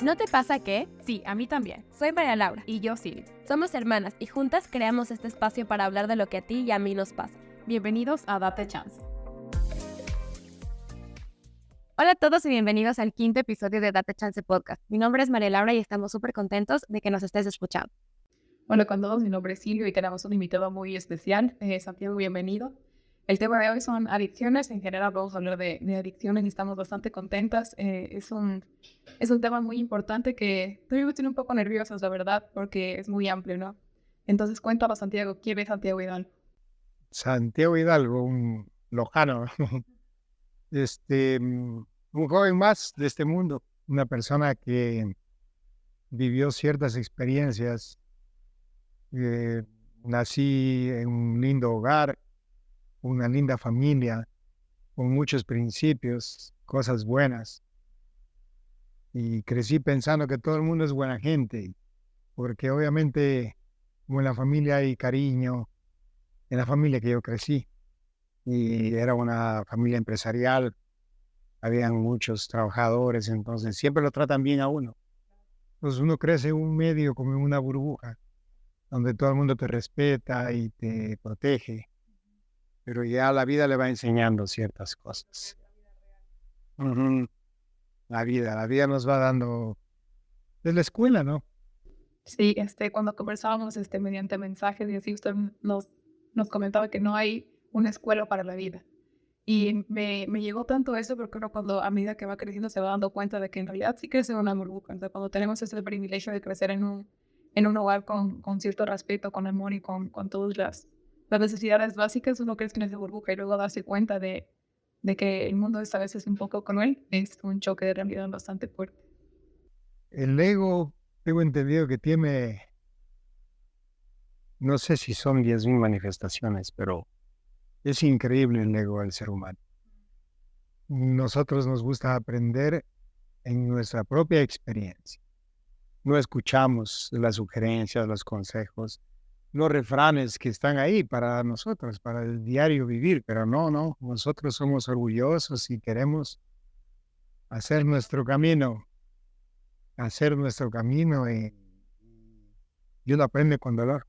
¿No te pasa que? Sí, a mí también. Soy María Laura. Y yo, Silvia. Somos hermanas y juntas creamos este espacio para hablar de lo que a ti y a mí nos pasa. Bienvenidos a Date Chance. Hola a todos y bienvenidos al 5º episodio de Date Chance Podcast. Mi nombre es María Laura y estamos súper contentos de que nos estés escuchando. Hola con todos, mi nombre es Silvia y tenemos un invitado muy especial. Santiago, bienvenido. El tema de hoy son adicciones. En general vamos a hablar de adicciones y estamos bastante contentas. Es un tema muy importante que todavía me tiene un poco nerviosos, la verdad, porque es muy amplio, ¿no? Entonces cuéntanos, Santiago, ¿quién es Santiago Hidalgo? Santiago Hidalgo, un lojano, un joven más de este mundo, una persona que vivió ciertas experiencias. Nací en un lindo hogar, una linda familia, con muchos principios, cosas buenas. Y crecí pensando que todo el mundo es buena gente, porque obviamente como en la familia hay cariño, en la familia que yo crecí. Y era una familia empresarial, habían muchos trabajadores, entonces siempre lo tratan bien a uno. Entonces uno crece en un medio como en una burbuja, donde todo el mundo te respeta y te protege, pero ya la vida le va enseñando ciertas cosas. Ujú. La vida nos va dando, es la escuela, ¿no? Sí, cuando conversábamos mediante mensajes y así, usted nos comentaba que no hay una escuela para la vida. Y me llegó tanto eso porque uno cuando a medida que va creciendo se va dando cuenta de que en realidad sí crece en una burbuja. O sea, cuando tenemos ese privilegio de crecer en un hogar con cierto respeto, con amor y con todas las necesidades básicas, uno crece en esa burbuja y luego darse cuenta de que el mundo a veces un poco cruel, es un choque de realidad bastante fuerte. El ego, tengo entendido que tiene, no sé si son 10,000 manifestaciones, pero es increíble el ego del ser humano. Nosotros nos gusta aprender en nuestra propia experiencia. No escuchamos las sugerencias, los consejos, los refranes que están ahí para nosotros, para el diario vivir, pero no, nosotros somos orgullosos y queremos hacer nuestro camino, y uno aprende con dolor.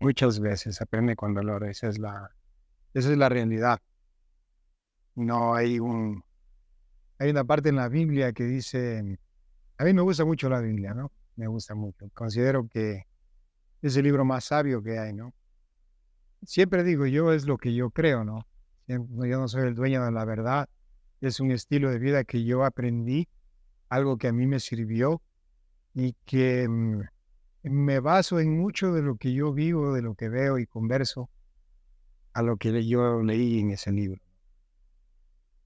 Muchas veces aprende con dolor, esa es la realidad. No hay una parte en la Biblia que dice, a mí me gusta mucho la Biblia, ¿no? Me gusta mucho. Considero que es el libro más sabio que hay, ¿no? Siempre digo, yo es lo que yo creo, ¿no? Yo no soy el dueño de la verdad. Es un estilo de vida que yo aprendí, algo que a mí me sirvió y que me baso en mucho de lo que yo vivo, de lo que veo y converso, a lo que yo leí en ese libro.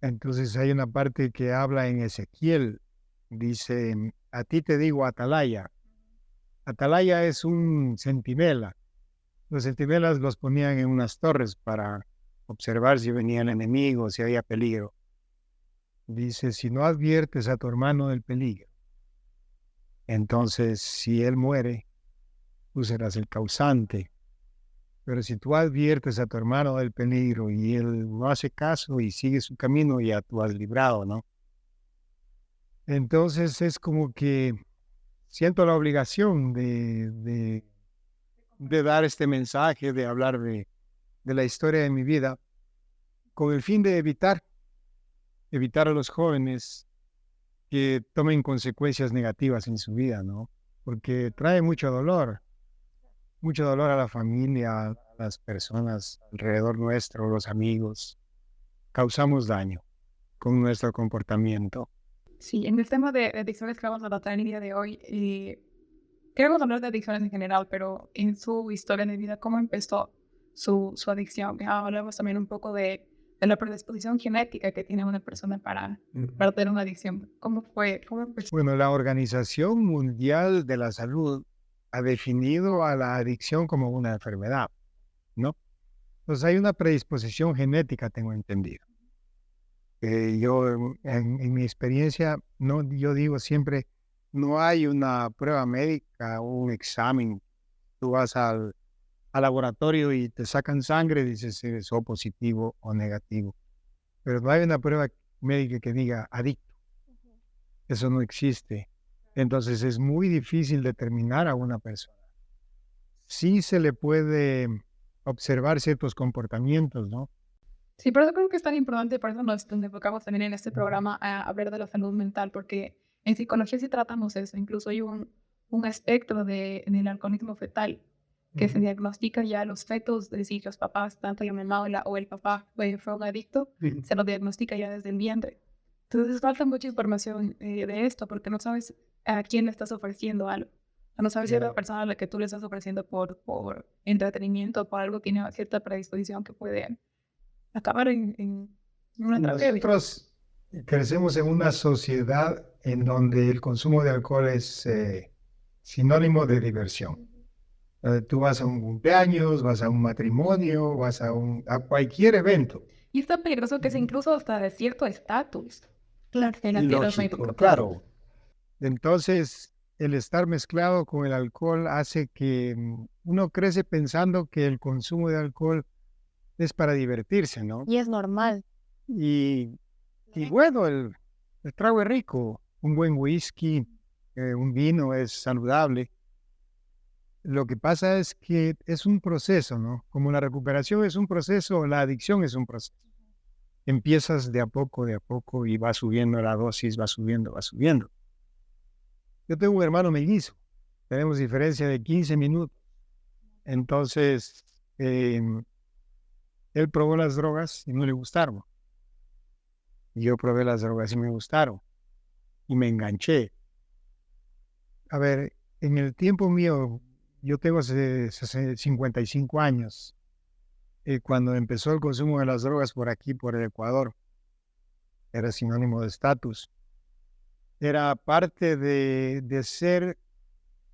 Entonces hay una parte que habla en Ezequiel, dice, a ti te digo atalaya. Atalaya es un centinela. Los centinelas los ponían en unas torres para observar si venían enemigos, si había peligro. Dice, si no adviertes a tu hermano del peligro, entonces si él muere, tú serás el causante. Pero si tú adviertes a tu hermano del peligro y él no hace caso y sigue su camino, ya tú has librado, ¿no? Entonces es como que siento la obligación de dar este mensaje, de hablar de la historia de mi vida, con el fin de evitar a los jóvenes que tomen consecuencias negativas en su vida, ¿no? Porque trae mucho dolor a la familia, a las personas alrededor nuestro, los amigos. Causamos daño con nuestro comportamiento. Sí, en el tema de adicciones que vamos a tratar el día de hoy, queremos hablar de adicciones en general, pero en su historia de vida, ¿cómo empezó su adicción? Hablamos también un poco de la predisposición genética que tiene una persona para tener una adicción. ¿Cómo fue? ¿Cómo empezó? Bueno, la Organización Mundial de la Salud ha definido a la adicción como una enfermedad, ¿no? Entonces hay una predisposición genética, tengo entendido. Yo, en mi experiencia, no, yo digo siempre, no hay una prueba médica o un examen. Tú vas al laboratorio y te sacan sangre y dices si eres O positivo o negativo. Pero no hay una prueba médica que diga adicto. Eso no existe. Entonces es muy difícil determinar a una persona. Sí se le puede observar ciertos comportamientos, ¿no? Sí, por eso creo que es tan importante, por eso nos enfocamos también en este programa a hablar de la salud mental, porque en psicología sí tratamos eso. Incluso hay un espectro del alcoholismo fetal que se diagnostica ya a los fetos, es decir, los papás, tanto la mamá o el papá fue un adicto, se lo diagnostica ya desde el vientre. Entonces falta mucha información de esto, porque no sabes a quién le estás ofreciendo algo. O sea, no sabes si es la persona a la que tú le estás ofreciendo por entretenimiento, por algo que tiene cierta predisposición que puede acabar en una tragedia. Nosotros crecemos en una sociedad en donde el consumo de alcohol es sinónimo de diversión. Tú vas a un cumpleaños, vas a un matrimonio, vas a cualquier evento. Y es tan peligroso que es incluso hasta de cierto estatus. Claro. Lógico, claro. Entonces, el estar mezclado con el alcohol hace que uno crece pensando que el consumo de alcohol es para divertirse, ¿no? Y es normal. Y bueno, el trago es rico, un buen whisky, un vino es saludable. Lo que pasa es que es un proceso, ¿no? Como la recuperación es un proceso, la adicción es un proceso. Empiezas de a poco y va subiendo la dosis, va subiendo, va subiendo. Yo tengo un hermano mellizo, tenemos diferencia de 15 minutos. Entonces, él probó las drogas y no le gustaron. Yo probé las drogas y me gustaron. Y me enganché. A ver, en el tiempo mío, yo tengo 55 años. Cuando empezó el consumo de las drogas por aquí, por el Ecuador, era sinónimo de estatus. Era parte de ser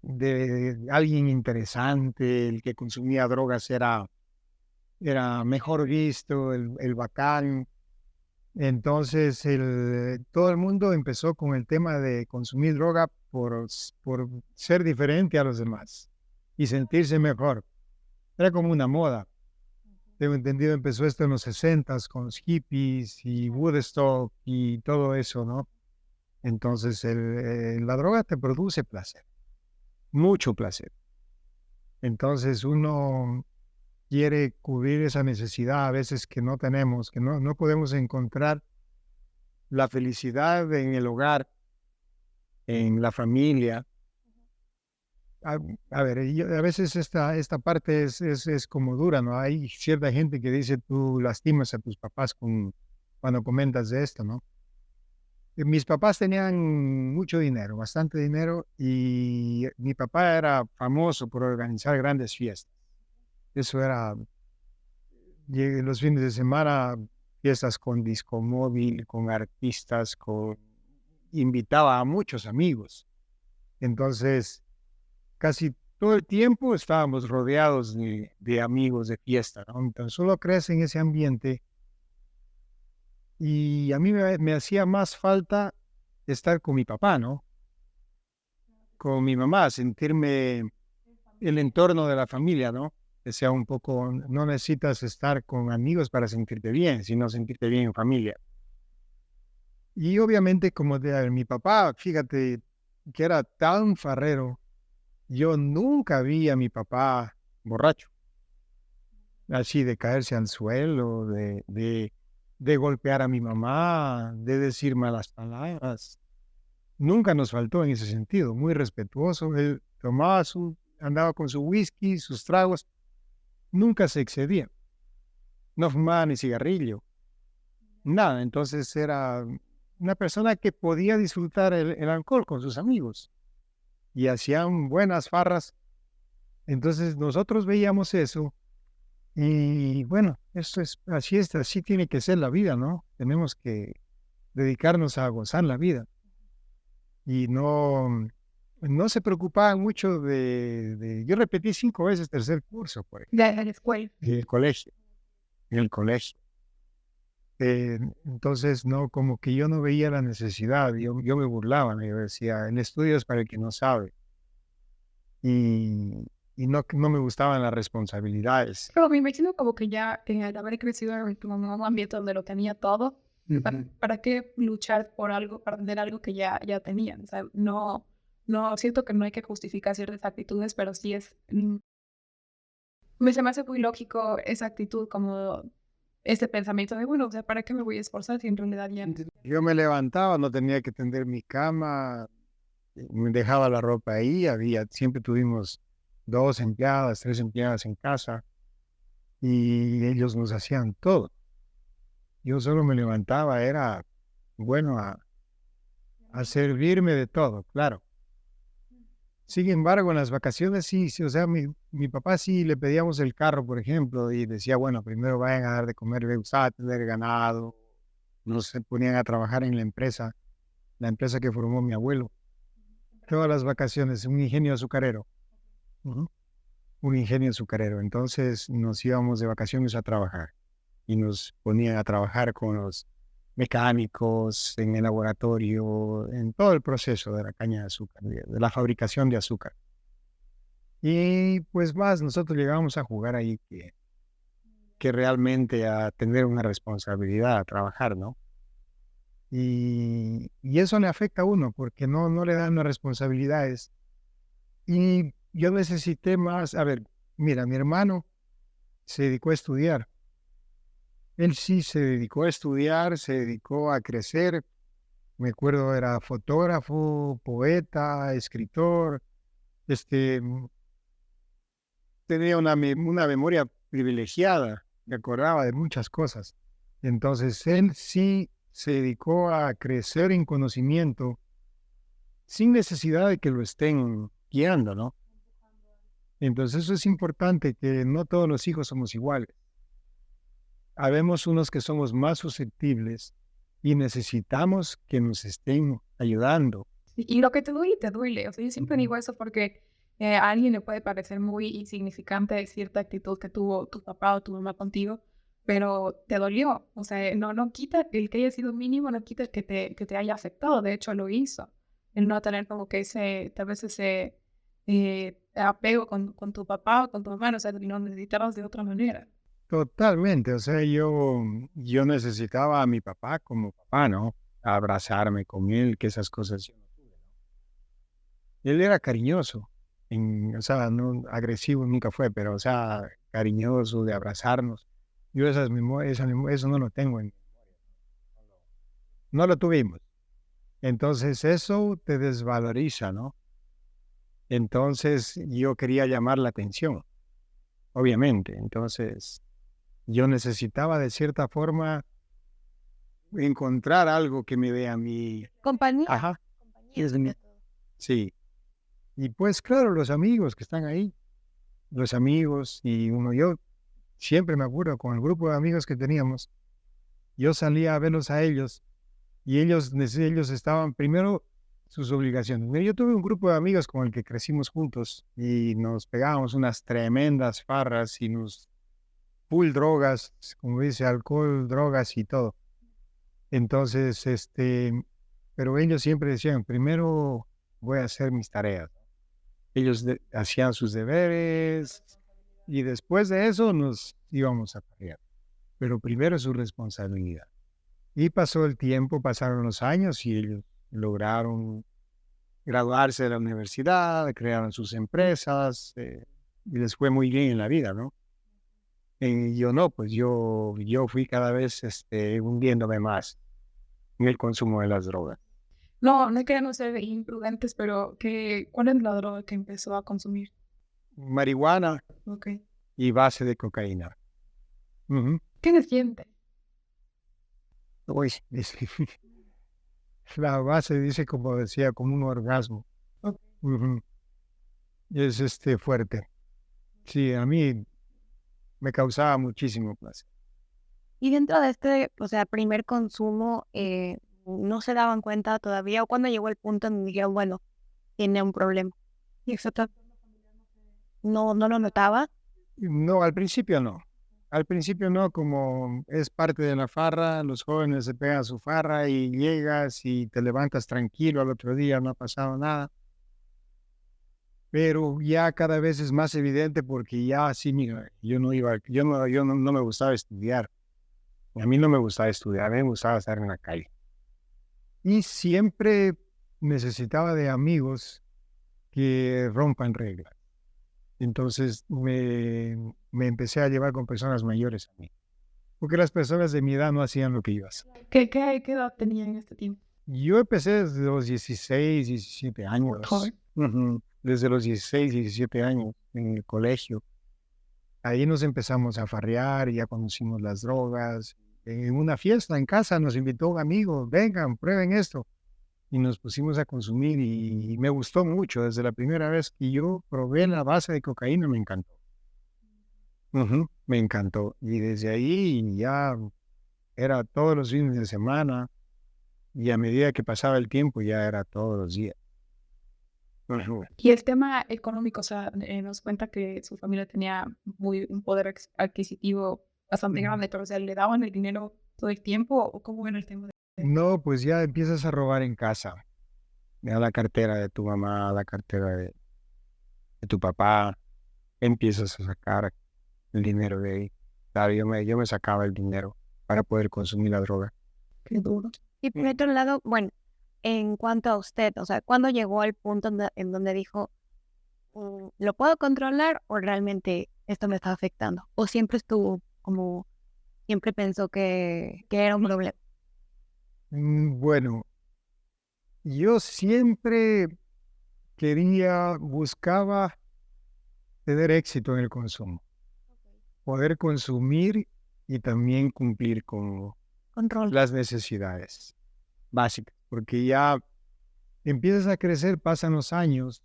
de alguien interesante, el que consumía drogas era mejor visto, el bacán. Entonces, todo el mundo empezó con el tema de consumir droga por ser diferente a los demás y sentirse mejor. Era como una moda. Tengo entendido, empezó esto en los 60s con los hippies y Woodstock y todo eso, ¿no? Entonces, la droga te produce placer, mucho placer. Entonces, uno quiere cubrir esa necesidad a veces que no tenemos, que no podemos encontrar la felicidad en el hogar, en la familia. A ver, a veces esta parte es como dura, ¿no? Hay cierta gente que dice tú lastimas a tus papás cuando comentas de esto, ¿no? Mis papás tenían mucho dinero, bastante dinero, y mi papá era famoso por organizar grandes fiestas. Eso era los fines de semana, fiestas con disco móvil, con artistas, invitaba a muchos amigos. Entonces, casi todo el tiempo estábamos rodeados de amigos de fiesta, ¿no? Entonces, solo crece en ese ambiente y a mí me hacía más falta estar con mi papá, ¿no? Con mi mamá, sentirme el entorno de la familia, ¿no? Que sea un poco, no necesitas estar con amigos para sentirte bien, sino sentirte bien en familia. Y obviamente, como mi papá, fíjate, que era tan farrero, yo nunca vi a mi papá borracho, así de caerse al suelo, de golpear a mi mamá, de decir malas palabras. Nunca nos faltó en ese sentido, muy respetuoso. Él andaba con su whisky, sus tragos, nunca se excedía. No fumaba ni cigarrillo, nada. Entonces era una persona que podía disfrutar el alcohol con sus amigos y hacían buenas farras. Entonces nosotros veíamos eso y bueno, así tiene que ser la vida, ¿no? Tenemos que dedicarnos a gozar la vida y no se preocupaban mucho yo repetí 5 veces tercer curso, por ejemplo, De la escuela. en el colegio. Entonces, no, como que yo no veía la necesidad, yo me burlaba, yo decía, el estudio es para el que no sabe. Y no me gustaban las responsabilidades. Pero me imagino como que ya al haber crecido en un ambiente donde lo tenía todo, ¿Para qué luchar por algo, para tener algo que ya tenían? O sea, no, siento que no hay que justificar ciertas actitudes, pero sí se me hace muy lógico esa actitud, como este pensamiento de, bueno, o sea, ¿para qué me voy a esforzar si en realidad ya... Yo me levantaba, no tenía que tender mi cama, me dejaba la ropa ahí, siempre tuvimos 2 empleadas, 3 empleadas en casa y ellos nos hacían todo. Yo solo me levantaba, era bueno a servirme de todo, claro. Sin embargo, en las vacaciones sí, o sea, mi papá sí le pedíamos el carro, por ejemplo, y decía, bueno, primero vayan a dar de comer, le gustaba tener ganado, nos ponían a trabajar en la empresa que formó mi abuelo. Todas las vacaciones, un ingenio azucarero. Ujú. Un ingenio azucarero. Entonces nos íbamos de vacaciones a trabajar y nos ponían a trabajar con los mecánicos en el laboratorio, en todo el proceso de la caña de azúcar, de la fabricación de azúcar. Y pues más, nosotros llegábamos a jugar ahí que realmente a tener una responsabilidad, a trabajar, ¿no? Y eso le afecta a uno porque no le dan las responsabilidades. Y yo necesité más, a ver, mira, mi hermano se dedicó a estudiar. Él sí se dedicó a estudiar, se dedicó a crecer. Me acuerdo, era fotógrafo, poeta, escritor. Tenía una memoria privilegiada, me acordaba de muchas cosas. Entonces, él sí se dedicó a crecer en conocimiento sin necesidad de que lo estén guiando, ¿no? Entonces, eso es importante, que no todos los hijos somos iguales. Habemos unos que somos más susceptibles y necesitamos que nos estén ayudando. Y lo que te duele, te duele. O sea, yo siempre digo eso porque a alguien le puede parecer muy insignificante cierta actitud que tuvo tu papá o tu mamá contigo, pero te dolió. O sea, no quita el que haya sido mínimo, no quita el que te haya afectado. De hecho, lo hizo. El no tener como que tal vez ese apego con tu papá o con tu mamá, o sea, no necesitarlos de otra manera. Totalmente, o sea, yo necesitaba a mi papá como papá, ¿no? Abrazarme con él, que esas cosas yo no tuve, ¿no? Él era cariñoso, o sea, no agresivo nunca fue, pero, o sea, cariñoso de abrazarnos. Yo eso no lo tengo en memoria, no lo tuvimos. Entonces eso te desvaloriza, ¿no? Entonces yo quería llamar la atención, obviamente. Entonces yo necesitaba de cierta forma encontrar algo que me dé a mí. Compañía. Ajá, Compañía sobre todo. sí. Y pues claro, los amigos que están ahí, los amigos yo siempre me acuerdo con el grupo de amigos que teníamos, yo salía a verlos a ellos y ellos estaban primero sus obligaciones. Mira, yo tuve un grupo de amigos con el que crecimos juntos y nos pegábamos unas tremendas farras y full drogas, como dice, alcohol, drogas y todo. Entonces, pero ellos siempre decían, primero voy a hacer mis tareas. Ellos hacían sus deberes y después de eso nos íbamos a pelear. Pero primero su responsabilidad. Y pasó el tiempo, pasaron los años y ellos lograron graduarse de la universidad, crearon sus empresas y les fue muy bien en la vida, ¿no? Yo no, pues yo fui cada vez hundiéndome más en el consumo de las drogas. No queremos ser imprudentes, pero ¿cuál es la droga que empezó a consumir? Marihuana Ok. y base de cocaína. Ujú. ¿Qué se siente? Uy, la base dice, como decía, como un orgasmo. Ok. Ujú. Es fuerte. Sí, a mí me causaba muchísimo placer. Y dentro de este, o sea, primer consumo, no se daban cuenta todavía, o cuando llegó el punto en donde dijeron, bueno, tiene un problema. Y eso no lo notaba. No, al principio no. Al principio no, como es parte de la farra, los jóvenes se pegan su farra y llegas y te levantas tranquilo al otro día, no ha pasado nada. Pero ya cada vez es más evidente porque ya sí, mira, yo no me gustaba estudiar. A mí no me gustaba estudiar, a mí me gustaba estar en la calle. Y siempre necesitaba de amigos que rompan reglas. Entonces me empecé a llevar con personas mayores a mí. Porque las personas de mi edad no hacían lo que yo hacía. ¿Qué edad tenía en este tiempo? Yo empecé desde los 16, 17 años. Joven. Desde los 16, 17 años en el colegio. Ahí nos empezamos a farrear y ya conocimos las drogas. En una fiesta en casa nos invitó un amigo, vengan, prueben esto. Y nos pusimos a consumir y me gustó mucho. Desde la primera vez que yo probé la base de cocaína me encantó. Me encantó. Y desde ahí ya era todos los fines de semana y a medida que pasaba el tiempo ya era todos los días. Y el tema económico, o sea, nos cuenta que su familia tenía un poder adquisitivo bastante grande, pero o sea, ¿le daban el dinero todo el tiempo o cómo era el tema? No, pues ya empiezas a robar en casa. Ya la cartera de tu mamá, la cartera de tu papá, empiezas a sacar el dinero de ahí. Claro, yo me sacaba el dinero para poder consumir la droga. Qué duro. Y por otro lado, bueno, en cuanto a usted, o sea, ¿cuándo llegó al punto en donde dijo, ¿lo puedo controlar o realmente esto me está afectando? ¿O siempre estuvo como, siempre pensó que era un problema? Bueno, yo siempre buscaba tener éxito en el consumo, poder consumir y también cumplir con Control. las necesidades básicas, porque ya empiezas a crecer, pasan los años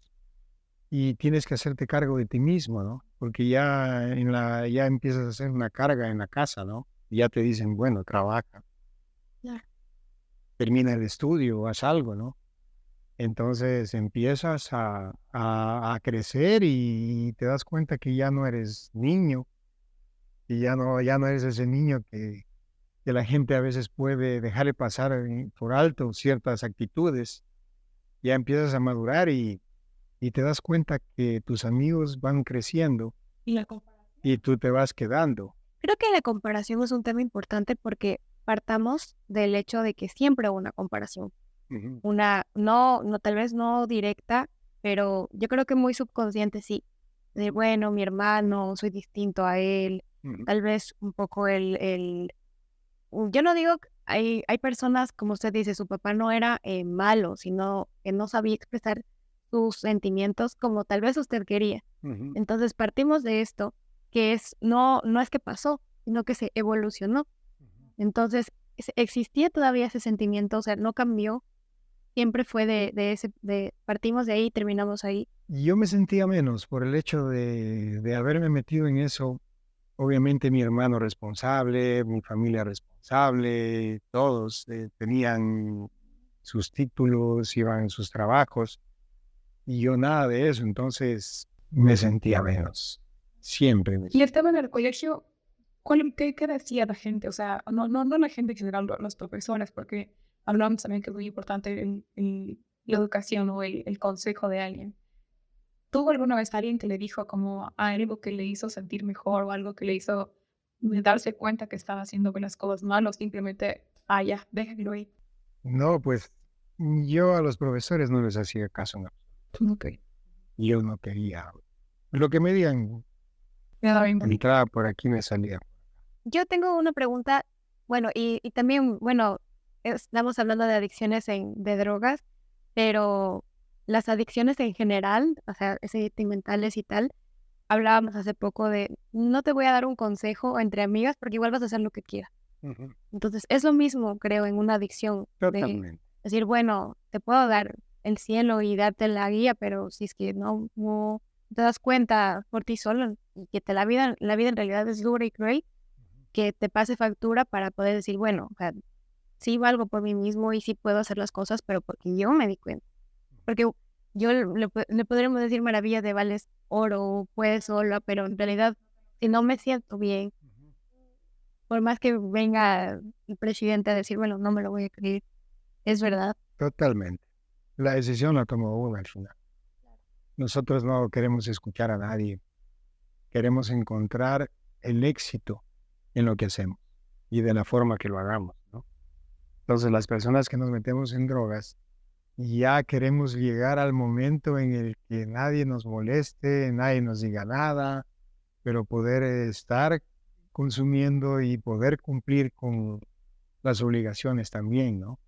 y tienes que hacerte cargo de ti mismo, ¿no? Porque ya empiezas a hacer una carga en la casa, ¿no? Y ya te dicen, bueno, trabaja, termina el estudio, haz algo, ¿no? Entonces empiezas a crecer y te das cuenta que ya no eres niño, y ya no eres ese niño que la gente a veces puede dejarle pasar por alto ciertas actitudes. Ya empiezas a madurar y te das cuenta que tus amigos van creciendo ¿Y la comparación? y tú te vas quedando. Creo que la comparación es un tema importante porque partamos del hecho de que siempre hubo una comparación. No, tal vez no directa, pero yo creo que muy subconsciente sí. De bueno, mi hermano, soy distinto a él. Tal vez un poco yo no digo, hay personas, como usted dice, su papá no era malo, sino que no sabía expresar sus sentimientos como tal vez usted quería. Entonces partimos de esto, que no es que pasó, sino que se evolucionó. Entonces existía todavía ese sentimiento, o sea, no cambió. Siempre fue partimos de ahí y terminamos ahí. Yo me sentía menos por el hecho de haberme metido en eso. Obviamente mi hermano responsable, mi familia responsable, todos tenían sus títulos, iban en sus trabajos y yo nada de eso, entonces me sentía menos. Siempre. Y el tema en el colegio, ¿qué decía la gente? O sea, no la gente en general, los profesores, porque hablamos también que es muy importante la educación o el consejo de alguien. ¿Tuvo alguna vez alguien que le dijo como algo que le hizo sentir mejor o algo que le hizo darse cuenta que estaba haciendo las cosas mal o simplemente, ya, déjenlo ahí? No, pues yo a los profesores no les hacía caso. No. Okay. Yo no quería. Lo que me digan, Bien. entraba por aquí, me salía. Yo tengo una pregunta, bueno, y también, bueno, estamos hablando de adicciones de drogas, pero las adicciones en general, o sea, sentimentales y tal, hablábamos hace poco de, no te voy a dar un consejo entre amigas porque igual vas a hacer lo que quieras. Entonces, es lo mismo, creo, en una adicción. Totalmente. De decir, bueno, te puedo dar el cielo y darte la guía, pero si es que no te das cuenta por ti solo y que la vida en realidad es dura y cruel, que te pase factura para poder decir, bueno, o sea, sí valgo por mí mismo y sí puedo hacer las cosas, pero porque yo me di cuenta. Porque yo le podríamos decir maravillas de vales oro, puedes sola, pero en realidad, si no me siento bien, por más que venga el presidente a decir, bueno, no me lo voy a creer, es verdad. Totalmente. La decisión la tomó uno al final. Nosotros no queremos escuchar a nadie. Queremos encontrar el éxito en lo que hacemos. y de la forma que lo hagamos, ¿no? Entonces, las personas que nos metemos en drogas, ya queremos llegar al momento en el que nadie nos moleste, nadie nos diga nada, pero poder estar consumiendo y poder cumplir con las obligaciones también, ¿no?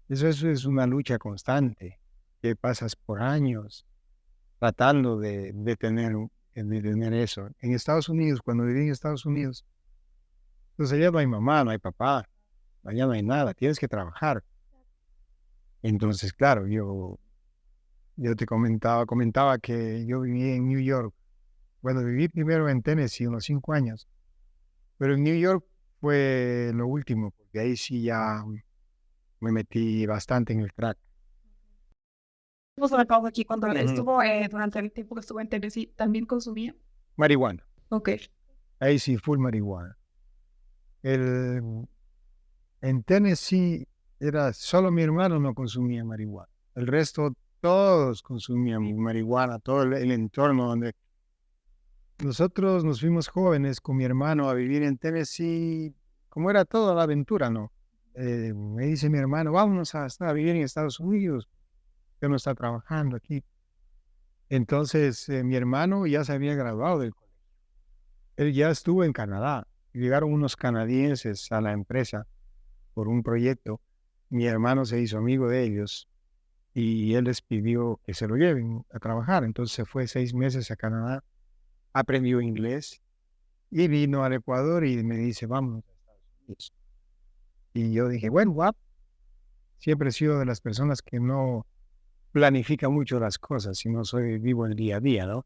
Eso es una lucha constante, que pasas por años tratando de tener eso. En Estados Unidos, cuando viví en Estados Unidos, pues allá no hay mamá, no hay papá, allá no hay nada, tienes que trabajar. Entonces, claro, yo te comentaba que yo viví en New York. Bueno, viví primero en Tennessee unos 5 años, pero en New York fue lo último, porque ahí sí ya me metí bastante en el crack. Vamos a pausa aquí. Cuando Ujú. estuvo, durante el tiempo que estuvo en Tennessee, ¿también consumía? Marihuana, Ok. ahí sí, full marihuana. El, en Tennessee era solo mi hermano no consumía marihuana. El resto, todos consumían marihuana, todo el entorno donde nosotros nos fuimos jóvenes con mi hermano a vivir en Tennessee, como era toda la aventura, ¿no? Me dice mi hermano, vámonos a vivir en Estados Unidos, que no está trabajando aquí. Entonces, mi hermano ya se había graduado del colegio. Él ya estuvo en Canadá. Llegaron unos canadienses a la empresa por un proyecto. Mi hermano se hizo amigo de ellos y él les pidió que se lo lleven a trabajar. Entonces se fue 6 meses a Canadá, aprendió inglés y vino al Ecuador y me dice, vamos a Estados Unidos. Y yo dije, bueno, guap, siempre he sido de las personas que no planifica mucho las cosas, sino soy vivo el día a día, ¿no?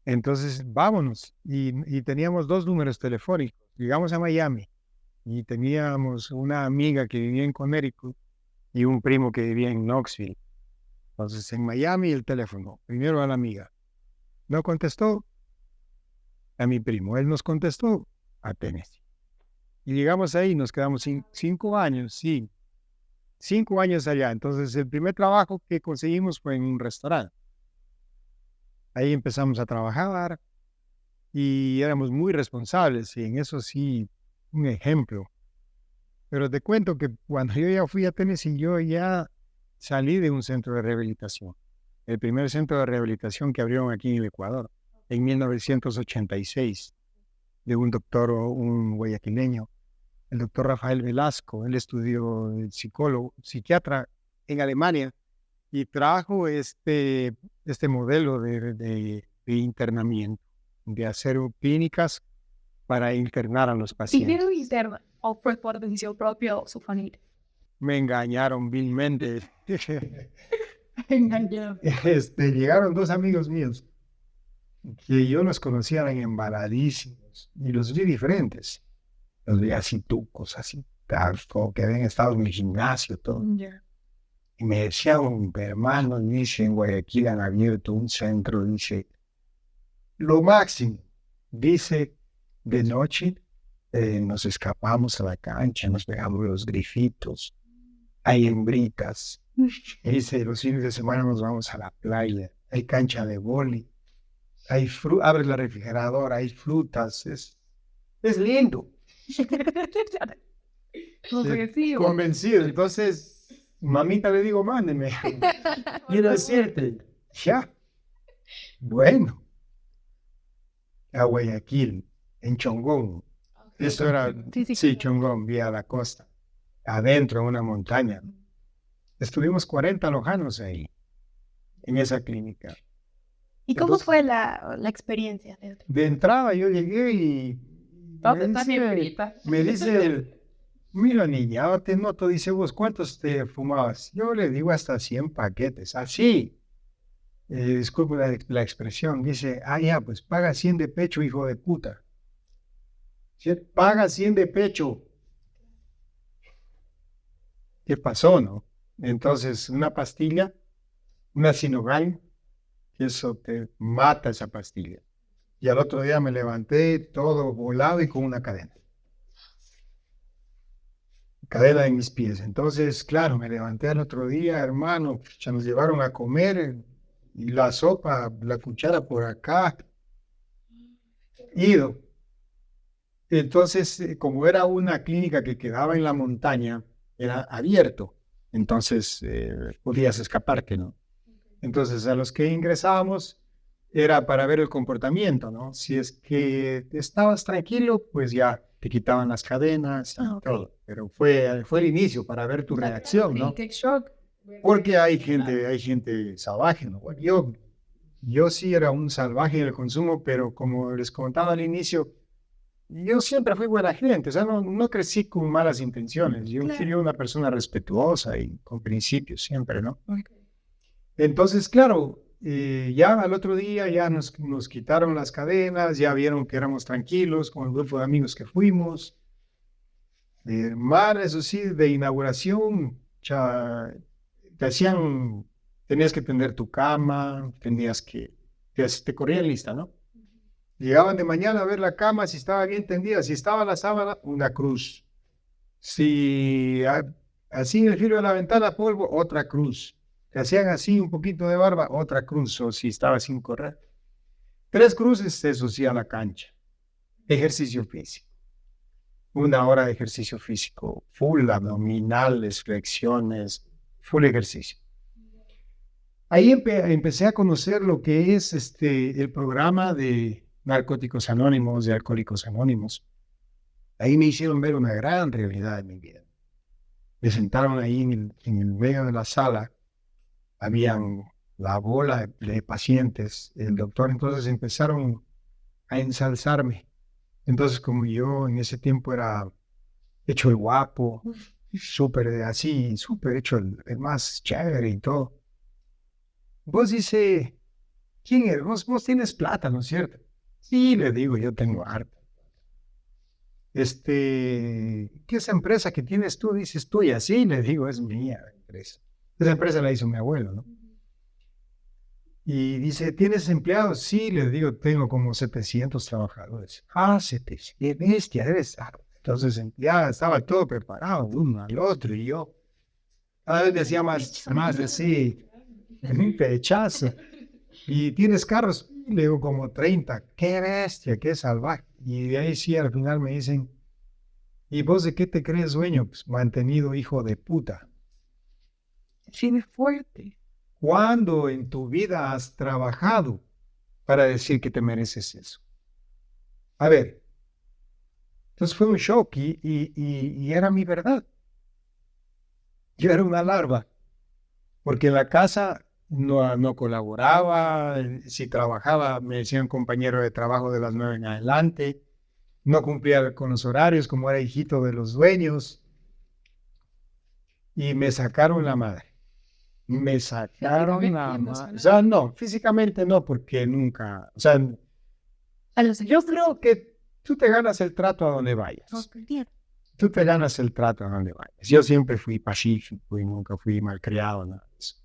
Entonces, vámonos. Y teníamos 2 números telefónicos. Llegamos a Miami y teníamos una amiga que vivía en Connecticut y un primo que vivía en Knoxville. Entonces, en Miami el teléfono, primero a la amiga. No contestó a mi primo, él nos contestó a Tennessee. Y llegamos ahí, nos quedamos 5 años, sí, 5 años allá. Entonces, el primer trabajo que conseguimos fue en un restaurante. Ahí empezamos a trabajar y éramos muy responsables y en eso sí, un ejemplo. Pero te cuento que cuando yo ya fui a Tennessee, yo ya salí de un centro de rehabilitación. El primer centro de rehabilitación que abrieron aquí en el Ecuador, en 1986, de un doctor, un guayaquileño, el doctor Rafael Velasco. Él estudió psicólogo, psiquiatra en Alemania y trajo este modelo de internamiento, de hacer clínicas para internar a los pacientes. ¿Dinero interno o fue por decisión propia o su familia? Me engañaron vilmente. Engañado. Llegaron 2 amigos míos que yo los conocía, eran embaladísimos y los vi diferentes. Los vi así tucos, así, como que habían estado en el gimnasio, todo. Ya. Y me decían, hermano, dice, en Guayaquil han abierto un centro, dice, lo máximo, dice, de noche nos escapamos a la cancha, nos pegamos los grifitos, hay hembritas, dice, los fines de semana nos vamos a la playa, hay cancha de vóley, hay abres la refrigeradora, hay frutas, es lindo. Convencido. Convencido, entonces, mamita le digo, mándeme. Quiero decirte, ya, bueno, a Guayaquil, en Chongón. Eso era, sí, Chongón, vía la costa, adentro, en una montaña. Estuvimos 40 lojanos ahí, en esa clínica. ¿Y cómo fue la experiencia? De entrada yo llegué y ¿Dónde está mi hembrita? me dice él, mira niña, ahora te noto, dice vos, ¿cuántos te fumabas? Yo le digo hasta 100 paquetes, así. Disculpe la expresión, dice, ya, pues paga 100 de pecho, hijo de puta. Paga 100 de pecho. ¿Qué pasó, no? Entonces, una pastilla, una Sinogal, eso te mata esa pastilla. Y al otro día me levanté todo volado y con una cadena. Cadena en mis pies. Entonces, claro, me levanté al otro día, hermano, ya nos llevaron a comer y la sopa, la cuchara por acá. Ido. Entonces, como era una clínica que quedaba en la montaña, era abierto. Entonces, podías escaparte, ¿no? Entonces, a los que ingresábamos era para ver el comportamiento, ¿no? Si es que estabas tranquilo, pues ya te quitaban las cadenas y todo. Pero fue el inicio para ver tu reacción, ¿no? Qué shock. Porque hay gente salvaje, ¿no? Bueno, yo sí era un salvaje en el consumo, pero como les contaba al inicio, yo siempre fui buena gente, o sea, no crecí con malas intenciones. Yo fui una persona respetuosa y con principios siempre, ¿no? Entonces, claro, ya al otro día ya nos quitaron las cadenas, ya vieron que éramos tranquilos con el grupo de amigos que fuimos. Eso sí, de inauguración, tenías que tender tu cama, te corrían lista, ¿no? Llegaban de mañana a ver la cama, si estaba bien tendida, si estaba la sábana, una cruz. Si así en el filo de la ventana, polvo, otra cruz. Te hacían así un poquito de barba, otra cruz, o si estaba sin correr. 3 cruces, eso sí, a la cancha. Ejercicio físico. 1 hora de ejercicio físico, full abdominales, flexiones, full ejercicio. Ahí empecé a conocer lo que es el programa de Narcóticos Anónimos, de Alcohólicos Anónimos. Ahí me hicieron ver una gran realidad de mi vida. Me sentaron ahí en el medio de la sala, habían la bola de pacientes, el doctor, entonces empezaron a ensalzarme. Entonces, como yo en ese tiempo era hecho el guapo, súper hecho el más chévere y todo. Vos dice, ¿quién eres? Vos tienes plata, ¿no es cierto? Sí, le digo, yo tengo harta. ¿Qué esa empresa que tienes tú? Dices tuya. Sí, le digo, es mía la empresa. Esa empresa la hizo mi abuelo, ¿no? Y dice, ¿tienes empleados? Sí, le digo, tengo como 700 trabajadores. 700, qué bestia, eres. Entonces, ya estaba todo preparado, uno al otro, y yo cada vez decía más así, un pechazo. ¿Y tienes carros? Le digo, como 30. ¡Qué bestia, qué salvaje! Y de ahí sí, al final me dicen, ¿y vos de qué te crees dueño? Pues mantenido hijo de puta. Sí, es fuerte. ¿Cuándo en tu vida has trabajado para decir que te mereces eso? A ver, entonces fue un shock y era mi verdad. Yo era una larva, porque en la casa no colaboraba, si trabajaba me decían compañero de trabajo de las 9 en adelante, no cumplía con los horarios como era hijito de los dueños y me sacaron la madre. Me sacaron la madre. O sea, no, físicamente no, porque nunca, o sea, yo creo que tú te ganas el trato a donde vayas. Tú te ganas el trato a donde vayas. Yo siempre fui pacífico y nunca fui malcriado, nada de eso.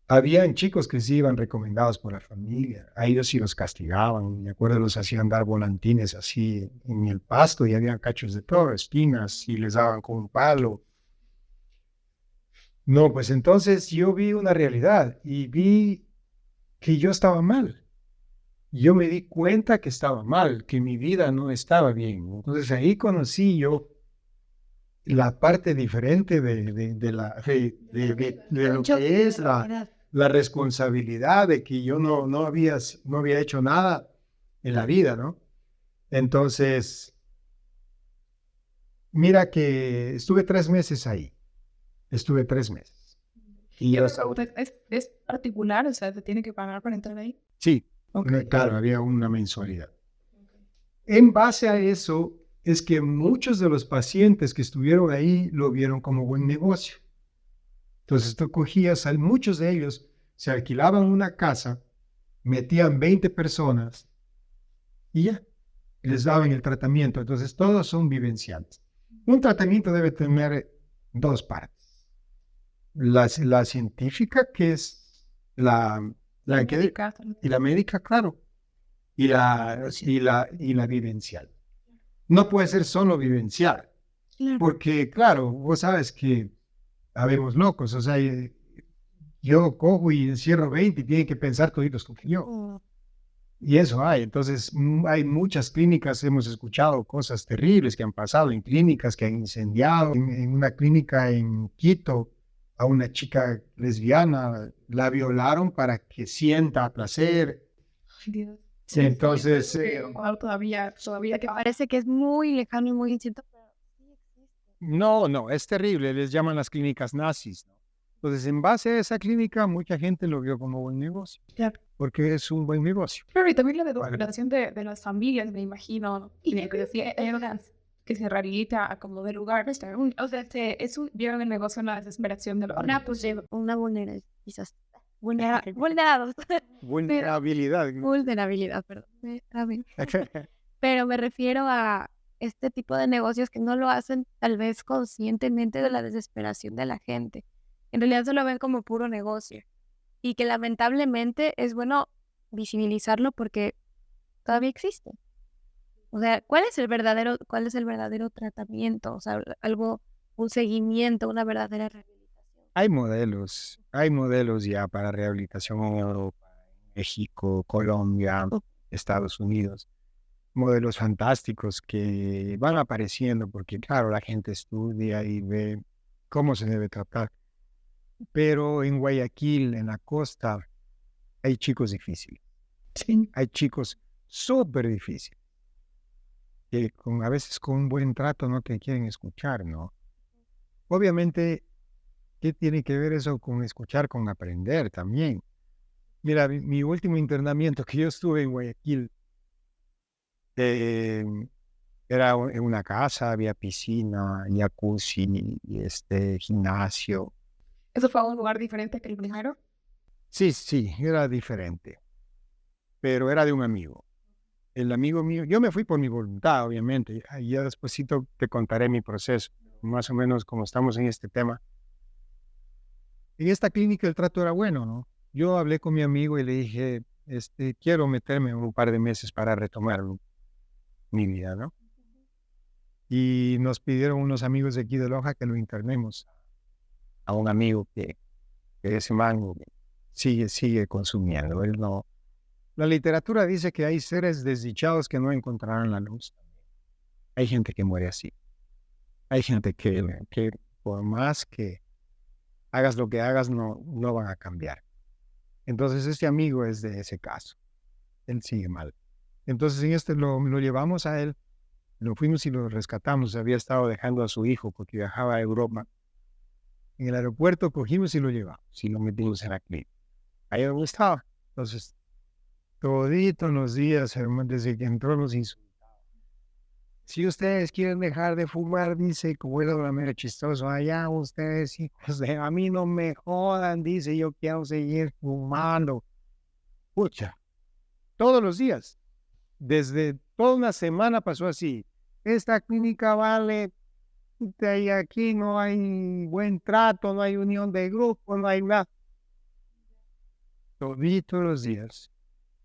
Habían chicos que sí iban recomendados por la familia, a ellos sí los castigaban, me acuerdo los hacían dar volantines así en el pasto y había cachos de todo, espinas y les daban con un palo. No, pues entonces yo vi una realidad y vi que yo estaba mal. Yo me di cuenta que estaba mal, que mi vida no estaba bien. Entonces ahí conocí yo la parte diferente de lo que es la responsabilidad de que yo no había hecho nada en la vida, ¿no? Entonces, mira que estuve 3 meses ahí. Estuve 3 meses. Y yo ¿Es particular? O sea, ¿te tiene que pagar para entrar ahí? Sí, claro, había una mensualidad. En base a eso, es que muchos de los pacientes que estuvieron ahí lo vieron como buen negocio. Entonces tú cogías, muchos de ellos se alquilaban una casa, metían 20 personas y ya, les daban el tratamiento. Entonces todos son vivenciales. Un tratamiento debe tener 2 partes. La científica, que es la y la médica, claro, y la vivencial. No puede ser solo vivencial, porque claro, vos sabes que habemos locos, o sea, yo cojo y encierro 20 y tienen que pensar toditos como yo. Y eso hay. Entonces, hay muchas clínicas, hemos escuchado cosas terribles que han pasado en clínicas que han incendiado. En una clínica en Quito, a una chica lesbiana la violaron para que sienta placer. Ay, Dios. Sí, entonces, Wow, todavía que Parece que es muy lejano y muy incierto, pero sí existe. no, es terrible. Les llaman las clínicas nazis, ¿no? Entonces, en base a esa clínica, mucha gente lo vio como buen negocio, Claro. porque es un buen negocio. Pero y también la educación de las familias, me imagino, ¿no? Y de que decía, que se rehabilita a como de lugar. O sea, vieron el negocio en la desesperación de Una vulnerabilidad, quizás. Vulnerados. Vulnerabilidad. Vulnerabilidad, perdón. Está bien. Pero me refiero a este tipo de negocios que no lo hacen tal vez conscientemente de la desesperación de la gente. En realidad se lo ven como puro negocio. Y que lamentablemente es bueno visibilizarlo porque todavía existe. O sea, ¿cuál es el verdadero tratamiento? O sea, un seguimiento, una verdadera rehabilitación. Hay modelos ya para rehabilitación en Europa, México, Colombia, Estados Unidos. Modelos fantásticos que van apareciendo porque, claro, la gente estudia y ve cómo se debe tratar. Pero en Guayaquil, en la costa, hay chicos difíciles. Sí. Hay chicos súper difíciles que a veces con un buen trato no te quieren escuchar, ¿no? Obviamente, ¿qué tiene que ver eso con escuchar, con aprender también? Mira, mi último internamiento que yo estuve en Guayaquil, era en una casa, había piscina, jacuzzi, gimnasio. ¿Eso fue a un lugar diferente que el primero? Sí, era diferente, pero era de un amigo. El amigo mío, yo me fui por mi voluntad, obviamente, y ya despuesito te contaré mi proceso, más o menos como estamos en este tema. En esta clínica el trato era bueno, ¿no? Yo hablé con mi amigo y le dije, quiero meterme un par de meses para retomar mi vida, ¿no? Y nos pidieron unos amigos de aquí de Loja que lo internemos a un amigo que ese mango sigue consumiendo. Él no. La literatura dice que hay seres desdichados que no encontrarán la luz. Hay gente que muere así. Hay gente que por más que hagas lo que hagas, no van a cambiar. Entonces este amigo es de ese caso. Él sigue mal. Entonces en lo llevamos a él, lo fuimos y lo rescatamos. Había estado dejando a su hijo porque viajaba a Europa. En el aeropuerto cogimos y lo llevamos y lo metimos en la clínica. Ahí donde estaba. Entonces, toditos los días, hermano, desde que entró nos insultaba. Si ustedes quieren dejar de fumar, dice, como era una mera chistoso, allá ustedes, hijos de, a mí no me jodan, dice, yo quiero seguir fumando. Pucha, todos los días. Desde toda una semana pasó así. Esta clínica vale, y aquí no hay buen trato, no hay unión de grupo, no hay nada. Toditos los días.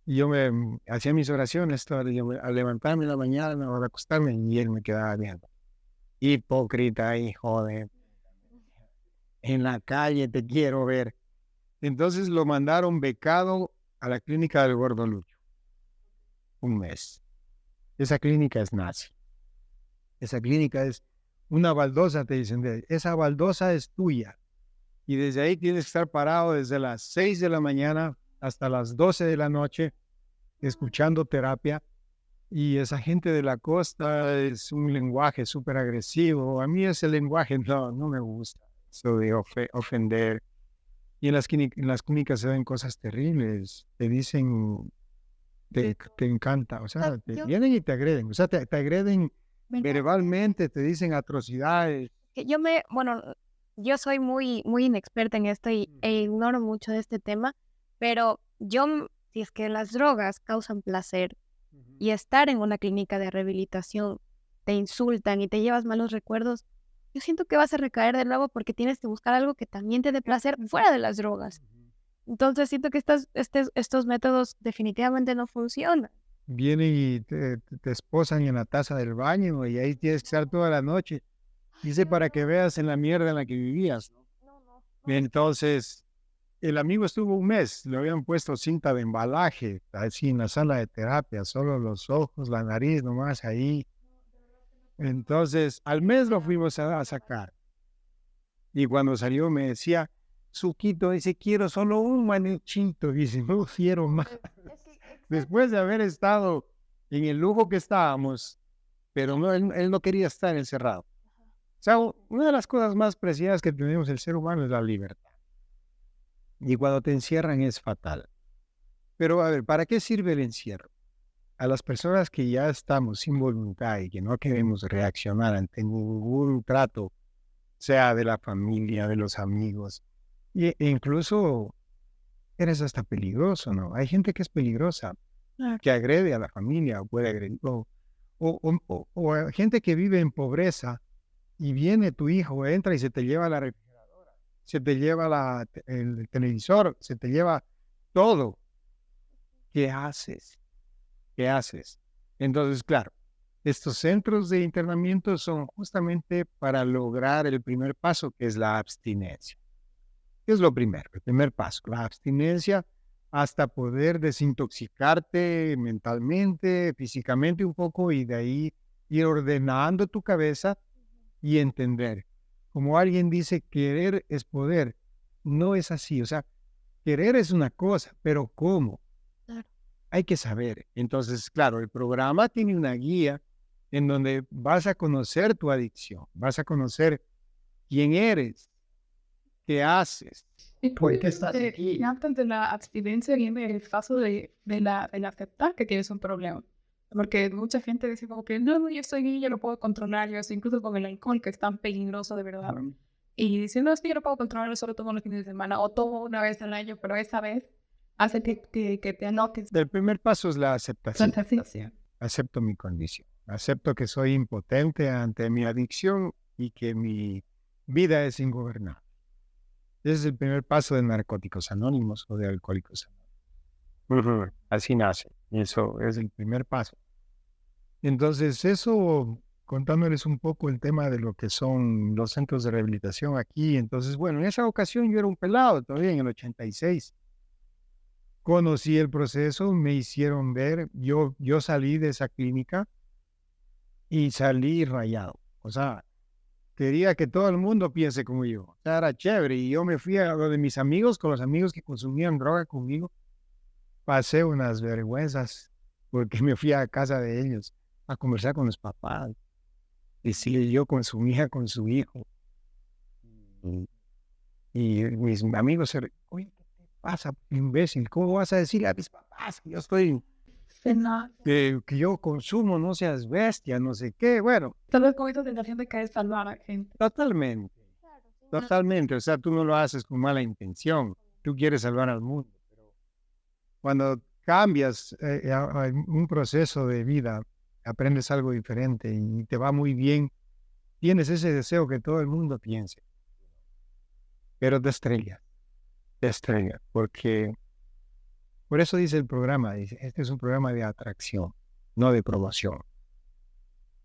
Y yo me hacía mis oraciones, al levantarme en la mañana, al acostarme, y él me quedaba viendo. Hipócrita, hijo de... En la calle te quiero ver. Entonces lo mandaron becado a la clínica del Gordo Lucho. Un mes. Esa clínica es nazi. Esa clínica es una baldosa, te dicen. Esa baldosa es tuya. Y desde ahí tienes que estar parado desde las 6 de la mañana hasta las 12 de la noche, escuchando terapia. Y esa gente de la costa es un lenguaje súper agresivo. A mí ese lenguaje no me gusta. Eso de ofender. Y en las clínicas se ven cosas terribles. Te dicen, te encanta. O sea, vienen y te agreden. O sea, te agreden verbalmente, te dicen atrocidades. Yo soy muy, muy inexperta en esto e ignoro mucho de este tema, pero si es que las drogas causan placer y estar en una clínica de rehabilitación te insultan y te llevas malos recuerdos, yo siento que vas a recaer de nuevo porque tienes que buscar algo que también te dé placer fuera de las drogas. Entonces siento que estos métodos definitivamente no funcionan. Vienen y te esposan en la taza del baño y ahí tienes que estar toda la noche. Dice para que veas en la mierda en la que vivías. Entonces, el amigo estuvo un mes, le habían puesto cinta de embalaje, así en la sala de terapia, solo los ojos, la nariz nomás ahí. Entonces, al mes lo fuimos a sacar. Y cuando salió me decía, Suquito, dice, quiero solo un manuchito, dice, no quiero más. Después de haber estado en el lujo que estábamos, pero no, él no quería estar encerrado. O sea, una de las cosas más preciadas que tenemos el ser humano es la libertad. Y cuando te encierran es fatal. Pero a ver, ¿para qué sirve el encierro? A las personas que ya estamos sin voluntad y que no queremos reaccionar ante ningún trato, sea de la familia, de los amigos, e incluso eres hasta peligroso, ¿no? Hay gente que es peligrosa, que agrede a la familia, o puede agredir, o gente que vive en pobreza y viene tu hijo, entra y se te lleva la refrigeradora, se te lleva el televisor, se te lleva todo. ¿Qué haces? ¿Qué haces? Entonces, claro, estos centros de internamiento son justamente para lograr el primer paso, que es la abstinencia. ¿Qué es lo primero? El primer paso, la abstinencia, hasta poder desintoxicarte mentalmente, físicamente un poco, y de ahí ir ordenando tu cabeza y entender. Como alguien dice, querer es poder. No es así. O sea, querer es una cosa, pero ¿cómo? Claro. Hay que saber. Entonces, claro, el programa tiene una guía en donde vas a conocer tu adicción, vas a conocer quién eres, qué haces, Y por qué estás aquí. y antes de la abstinencia viene el paso de la aceptar que tienes un problema. Porque mucha gente dice como que no, yo estoy bien, yo lo puedo controlar, yo estoy incluso con el alcohol, que es tan peligroso de verdad. Y dicen, no, es que yo lo puedo controlar, solo tomo los fines de semana, o tomo una vez al año, pero esa vez hace que te anotes. El primer paso es la aceptación. La aceptación. Acepto mi condición. Acepto que soy impotente ante mi adicción y que mi vida es ingobernable. Ese es el primer paso de Narcóticos Anónimos o de Alcohólicos Anónimos. Así nace. Y eso es el primer paso. Entonces, eso, contándoles un poco el tema de lo que son los centros de rehabilitación aquí. Entonces, bueno, en esa ocasión yo era un pelado todavía en el 86. Conocí el proceso, me hicieron ver, yo salí de esa clínica y salí rayado. O sea, quería que todo el mundo piense como yo. O sea, era chévere. Y yo me fui a lo de mis amigos, con los amigos que consumían droga conmigo. Pasé unas vergüenzas porque me fui a casa de ellos a conversar con los papás. Y si yo consumía con su hijo. Y mis amigos se... Oye, ¿qué te pasa, imbécil? ¿Cómo vas a decirle a mis papás que yo estoy... que yo consumo, no seas bestia, no sé qué? Bueno, Tal vez con esta tentación de querer salvar a la gente. totalmente. Totalmente. O sea, tú no lo haces con mala intención. Tú quieres salvar al mundo. Pero cuando cambias a un proceso de vida, aprendes algo diferente y te va muy bien, tienes ese deseo que todo el mundo piense. Pero te estrella, porque por eso dice el programa, dice, este es un programa de atracción, no de promoción.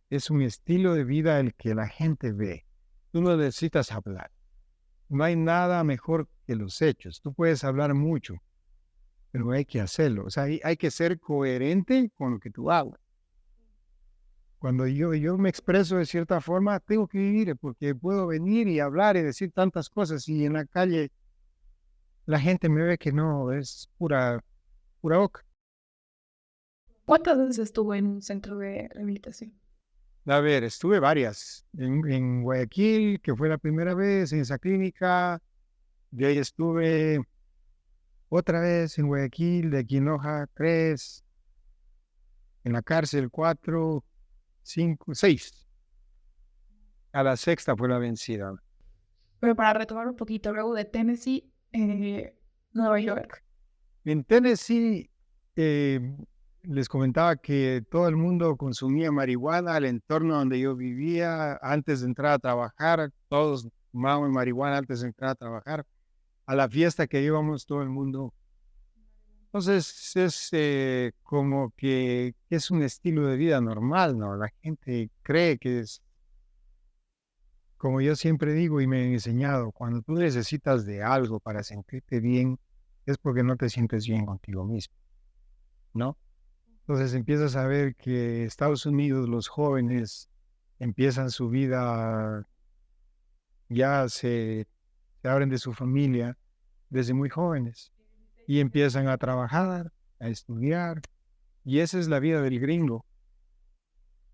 Es un estilo de vida el que la gente ve. Tú no necesitas hablar. No hay nada mejor que los hechos. Tú puedes hablar mucho, pero hay que hacerlo. O sea, hay que ser coherente con lo que tú hagas. Cuando yo me expreso de cierta forma, tengo que vivir, porque puedo venir y hablar y decir tantas cosas y en la calle la gente me ve que no, es pura boca. ¿Cuántas veces estuvo en un centro de rehabilitación? A ver, estuve varias. En Guayaquil, que fue la primera vez, en esa clínica. De ahí estuve otra vez en Guayaquil, de aquí en Loja, 3. En la cárcel, 4, 5, 6. A la sexta fue la vencida. Pero para retomar un poquito, luego de Tennessee, Nueva York. En Tennessee, les comentaba que todo el mundo consumía marihuana, el entorno donde yo vivía, antes de entrar a trabajar, todos fumaban marihuana antes de entrar a trabajar. A la fiesta que íbamos, todo el mundo. Entonces, es como que es un estilo de vida normal, ¿no? La gente cree que es como yo siempre digo y me han enseñado, cuando tú necesitas de algo para sentirte bien, es porque no te sientes bien contigo mismo, ¿no? Entonces empiezas a ver que Estados Unidos, los jóvenes empiezan su vida, ya se abren de su familia desde muy jóvenes y empiezan a trabajar, a estudiar. Y esa es la vida del gringo.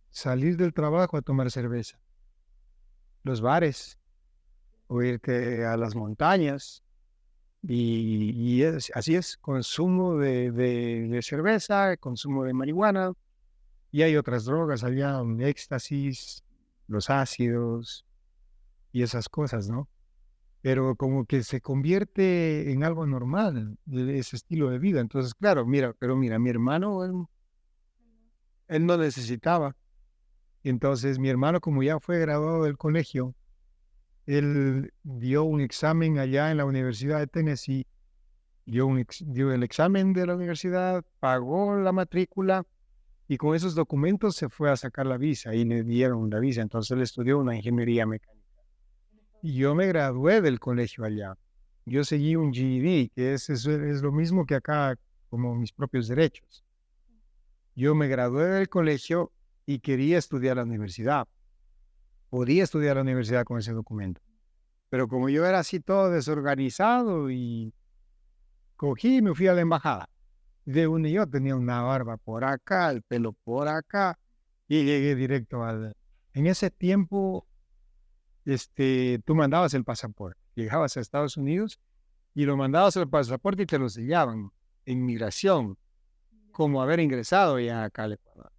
Salir del trabajo a tomar cerveza. Los bares, o irte a las montañas. Así es, consumo de cerveza, consumo de marihuana. Y hay otras drogas allá, éxtasis, los ácidos y esas cosas, ¿no? Pero como que se convierte en algo normal, ese estilo de vida. Entonces, claro, mira, mi hermano, él no necesitaba. Entonces, mi hermano, como ya fue graduado del colegio, él dio un examen allá en la Universidad de Tennessee, dio el examen de la universidad, pagó la matrícula y con esos documentos se fue a sacar la visa y le dieron la visa. Entonces, él estudió una ingeniería mecánica. Y yo me gradué del colegio allá. Yo seguí un GED, que es lo mismo que acá, como mis propios derechos. Yo me gradué del colegio y quería estudiar a la universidad. Podía estudiar a la universidad con ese documento. Pero como yo era así todo desorganizado y cogí y me fui a la embajada. De un y yo tenía una barba por acá, el pelo por acá y llegué directo al... En ese tiempo, tú mandabas el pasaporte. Llegabas a Estados Unidos y lo mandabas el pasaporte y te lo sellaban en migración, como haber ingresado ya acá al Ecuador.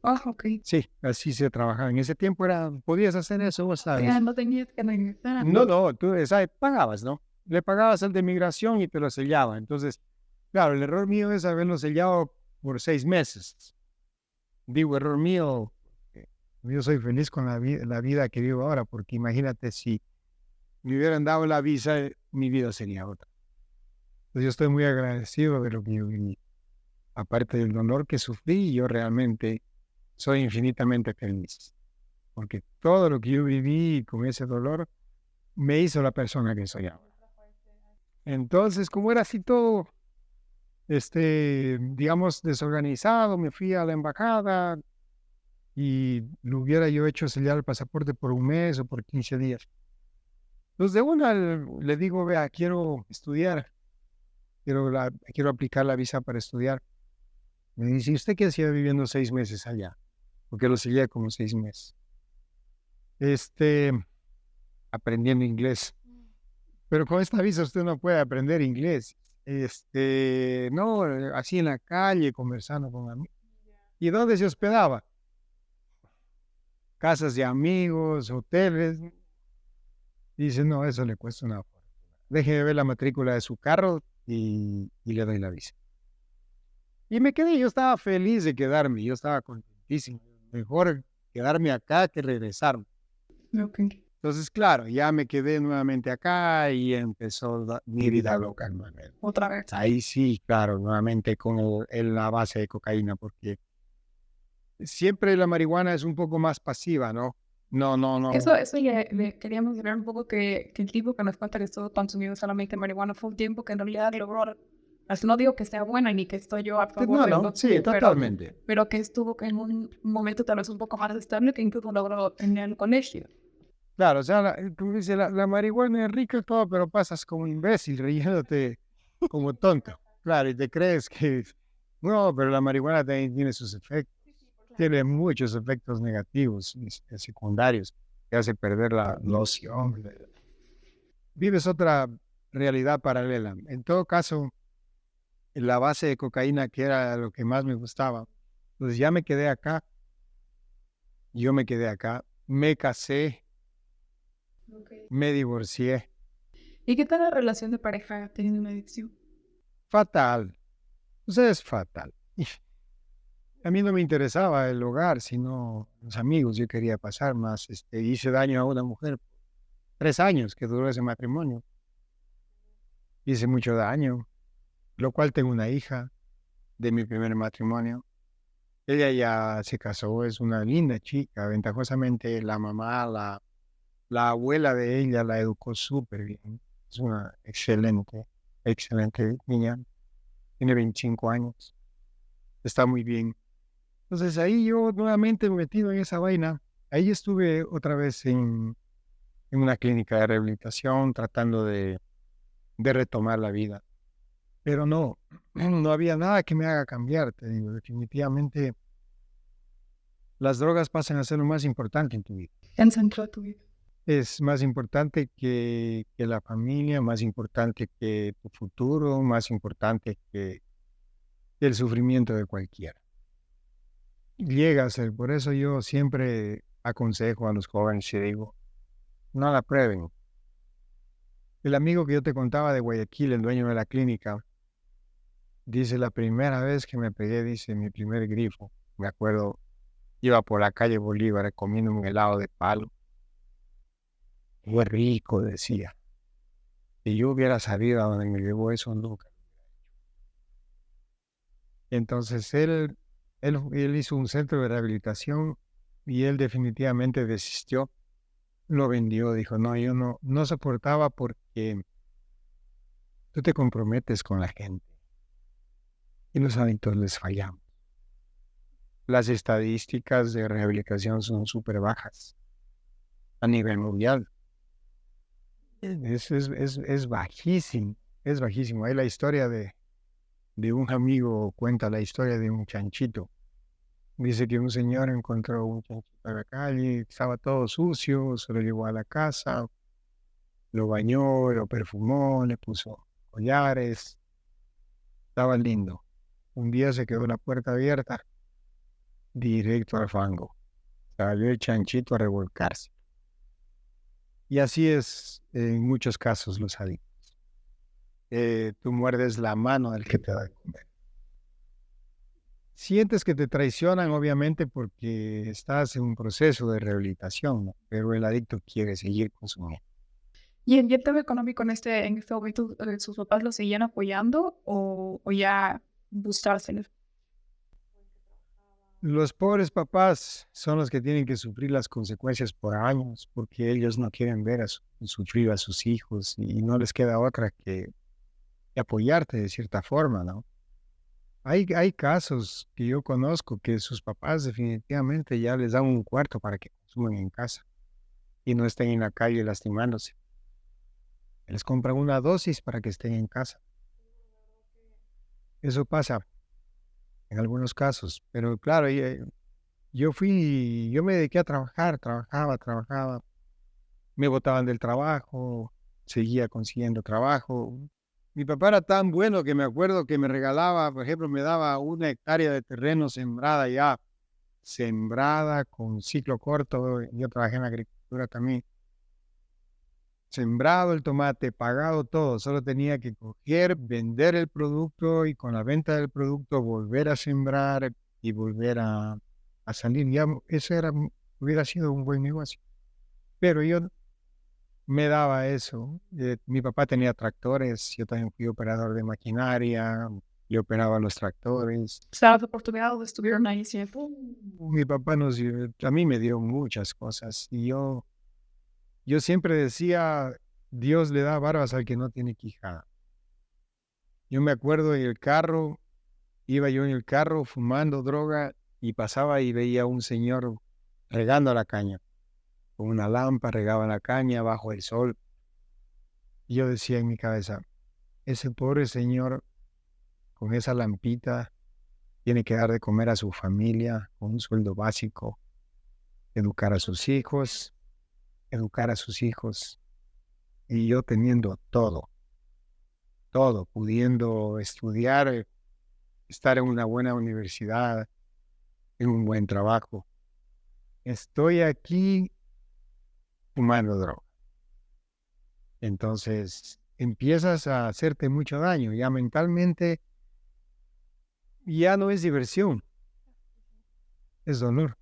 Ah, ok. Sí, así se trabajaba. En ese tiempo podías hacer eso, vos sabes. Ya no tenías que regresar. No, tú pagabas, ¿no? Le pagabas al de migración y te lo sellaba. Entonces, claro, el error mío es haberlo sellado por 6 meses. Digo, error mío, yo soy feliz con la vida que vivo ahora, porque imagínate si me hubieran dado la visa, mi vida sería otra. Entonces yo estoy muy agradecido de lo que yo viví. Aparte del dolor que sufrí, yo realmente soy infinitamente feliz. Porque todo lo que yo viví con ese dolor me hizo la persona que soy ahora. Entonces, como era así todo, digamos, desorganizado, me fui a la embajada y lo hubiera yo hecho sellar el pasaporte por 1 mes o por 15 días. Entonces, de una le digo, vea, quiero estudiar, quiero aplicar la visa para estudiar. Me dice, ¿y usted qué hacía viviendo 6 meses allá? Porque lo sellé como 6 meses. Aprendiendo inglés. Pero con esta visa usted no puede aprender inglés. No, así en la calle, conversando con amigos. ¿Y dónde se hospedaba? Casas de amigos, hoteles. Dice, no, eso le cuesta una fortuna. Deje de ver la matrícula de su carro y le doy la visa. Y me quedé, yo estaba feliz de quedarme, yo estaba contentísimo. Mejor quedarme acá que regresarme. Ok. Entonces, claro, ya me quedé nuevamente acá y empezó mi vida loca nuevamente. Otra vez. Ahí sí, claro, nuevamente con la base de cocaína, porque siempre la marihuana es un poco más pasiva, ¿no? No. Eso le quería mencionar un poco que el tipo que nos cuenta que estuvo consumiendo solamente marihuana fue un tiempo que en realidad logró, así no digo que sea buena ni que estoy yo a favor No, sí, totalmente. pero que estuvo en un momento tal vez un poco más estable que incluso logró en el colegio. Claro, o sea, como dice, la marihuana es rica y todo, pero pasas como imbécil, riéndote como tonto. Claro, y te crees que... No, pero la marihuana también tiene sus efectos. Tiene muchos efectos negativos, secundarios, que hace perder la noción. Vives otra realidad paralela. En todo caso, la base de cocaína, que era lo que más me gustaba, pues ya me quedé acá. Yo me quedé acá, me casé, me divorcié. ¿Y qué tal la relación de pareja teniendo una adicción? Fatal. O sea, es fatal. A mí no me interesaba el hogar, sino los amigos. Yo quería pasar más. Hice daño a una mujer. 3 años que duró ese matrimonio. Hice mucho daño, lo cual tengo una hija de mi primer matrimonio. Ella ya se casó, es una linda chica. Ventajosamente la mamá La abuela de ella la educó súper bien. Es una excelente niña. Tiene 25 años. Está muy bien. Entonces ahí yo nuevamente metido en esa vaina. Ahí estuve otra vez en una clínica de rehabilitación tratando de retomar la vida. Pero no, no había nada que me haga cambiar, te digo. Definitivamente las drogas pasan a ser lo más importante en tu vida. En centro de tu vida. Es más importante que la familia, más importante que tu futuro, más importante que el sufrimiento de cualquiera. Llega a ser, por eso yo siempre aconsejo a los jóvenes y digo, no la prueben. El amigo que yo te contaba de Guayaquil, el dueño de la clínica, dice, la primera vez que me pegué, dice, mi primer grifo, me acuerdo, iba por la calle Bolívar comiendo un helado de palo. Fue rico, decía. Si yo hubiera sabido a dónde me llevó eso, nunca. Entonces él hizo un centro de rehabilitación y él definitivamente desistió, lo vendió, dijo, no, yo no soportaba porque tú te comprometes con la gente y los hábitos les fallamos. Las estadísticas de rehabilitación son súper bajas a nivel mundial. Es bajísimo, es bajísimo. Hay la historia de un amigo, cuenta la historia de un chanchito. Dice que un señor encontró un chanchito en la calle, estaba todo sucio, se lo llevó a la casa, lo bañó, lo perfumó, le puso collares, estaba lindo. Un día se quedó la puerta abierta, directo al fango. Salió el chanchito a revolcarse. Y así es en muchos casos los adictos. Tú muerdes la mano del que te da de comer. Sientes que te traicionan, obviamente, porque estás en un proceso de rehabilitación, ¿no? Pero el adicto quiere seguir consumiendo. ¿Y el tema económico en este momento, sus papás lo seguían apoyando o ya buscárselo? Los pobres papás son los que tienen que sufrir las consecuencias por años, porque ellos no quieren ver sufrir a sus hijos y no les queda otra que apoyarte de cierta forma, ¿no? Hay casos que yo conozco que sus papás definitivamente ya les dan un cuarto para que consuman en casa y no estén en la calle lastimándose. Les compran una dosis para que estén en casa. Eso pasa en algunos casos, pero claro, yo me dediqué a trabajar, trabajaba, me botaban del trabajo, seguía consiguiendo trabajo. Mi papá era tan bueno que me acuerdo que me regalaba, por ejemplo, me daba 1 hectárea de terreno sembrada con ciclo corto. Yo trabajé en agricultura también. Sembrado el tomate, pagado todo, solo tenía que coger, vender el producto y con la venta del producto volver a sembrar y volver a salir. Ya hubiera sido un buen negocio. Pero yo me daba eso. Mi papá tenía tractores, yo también fui operador de maquinaria, yo operaba los tractores. O sea, las oportunidades estuvieron ahí siempre. Mi papá a mí me dio muchas cosas y yo siempre decía, Dios le da barbas al que no tiene quijada. Yo me acuerdo iba yo en el carro fumando droga y pasaba y veía a un señor regando la caña. Con una lámpara regaba la caña bajo el sol. Y yo decía en mi cabeza, ese pobre señor con esa lampita tiene que dar de comer a su familia con un sueldo básico, educar a sus hijos, y yo teniendo todo, pudiendo estudiar, estar en una buena universidad, en un buen trabajo. Estoy aquí fumando droga. Entonces empiezas a hacerte mucho daño, ya mentalmente ya no es diversión, es dolor.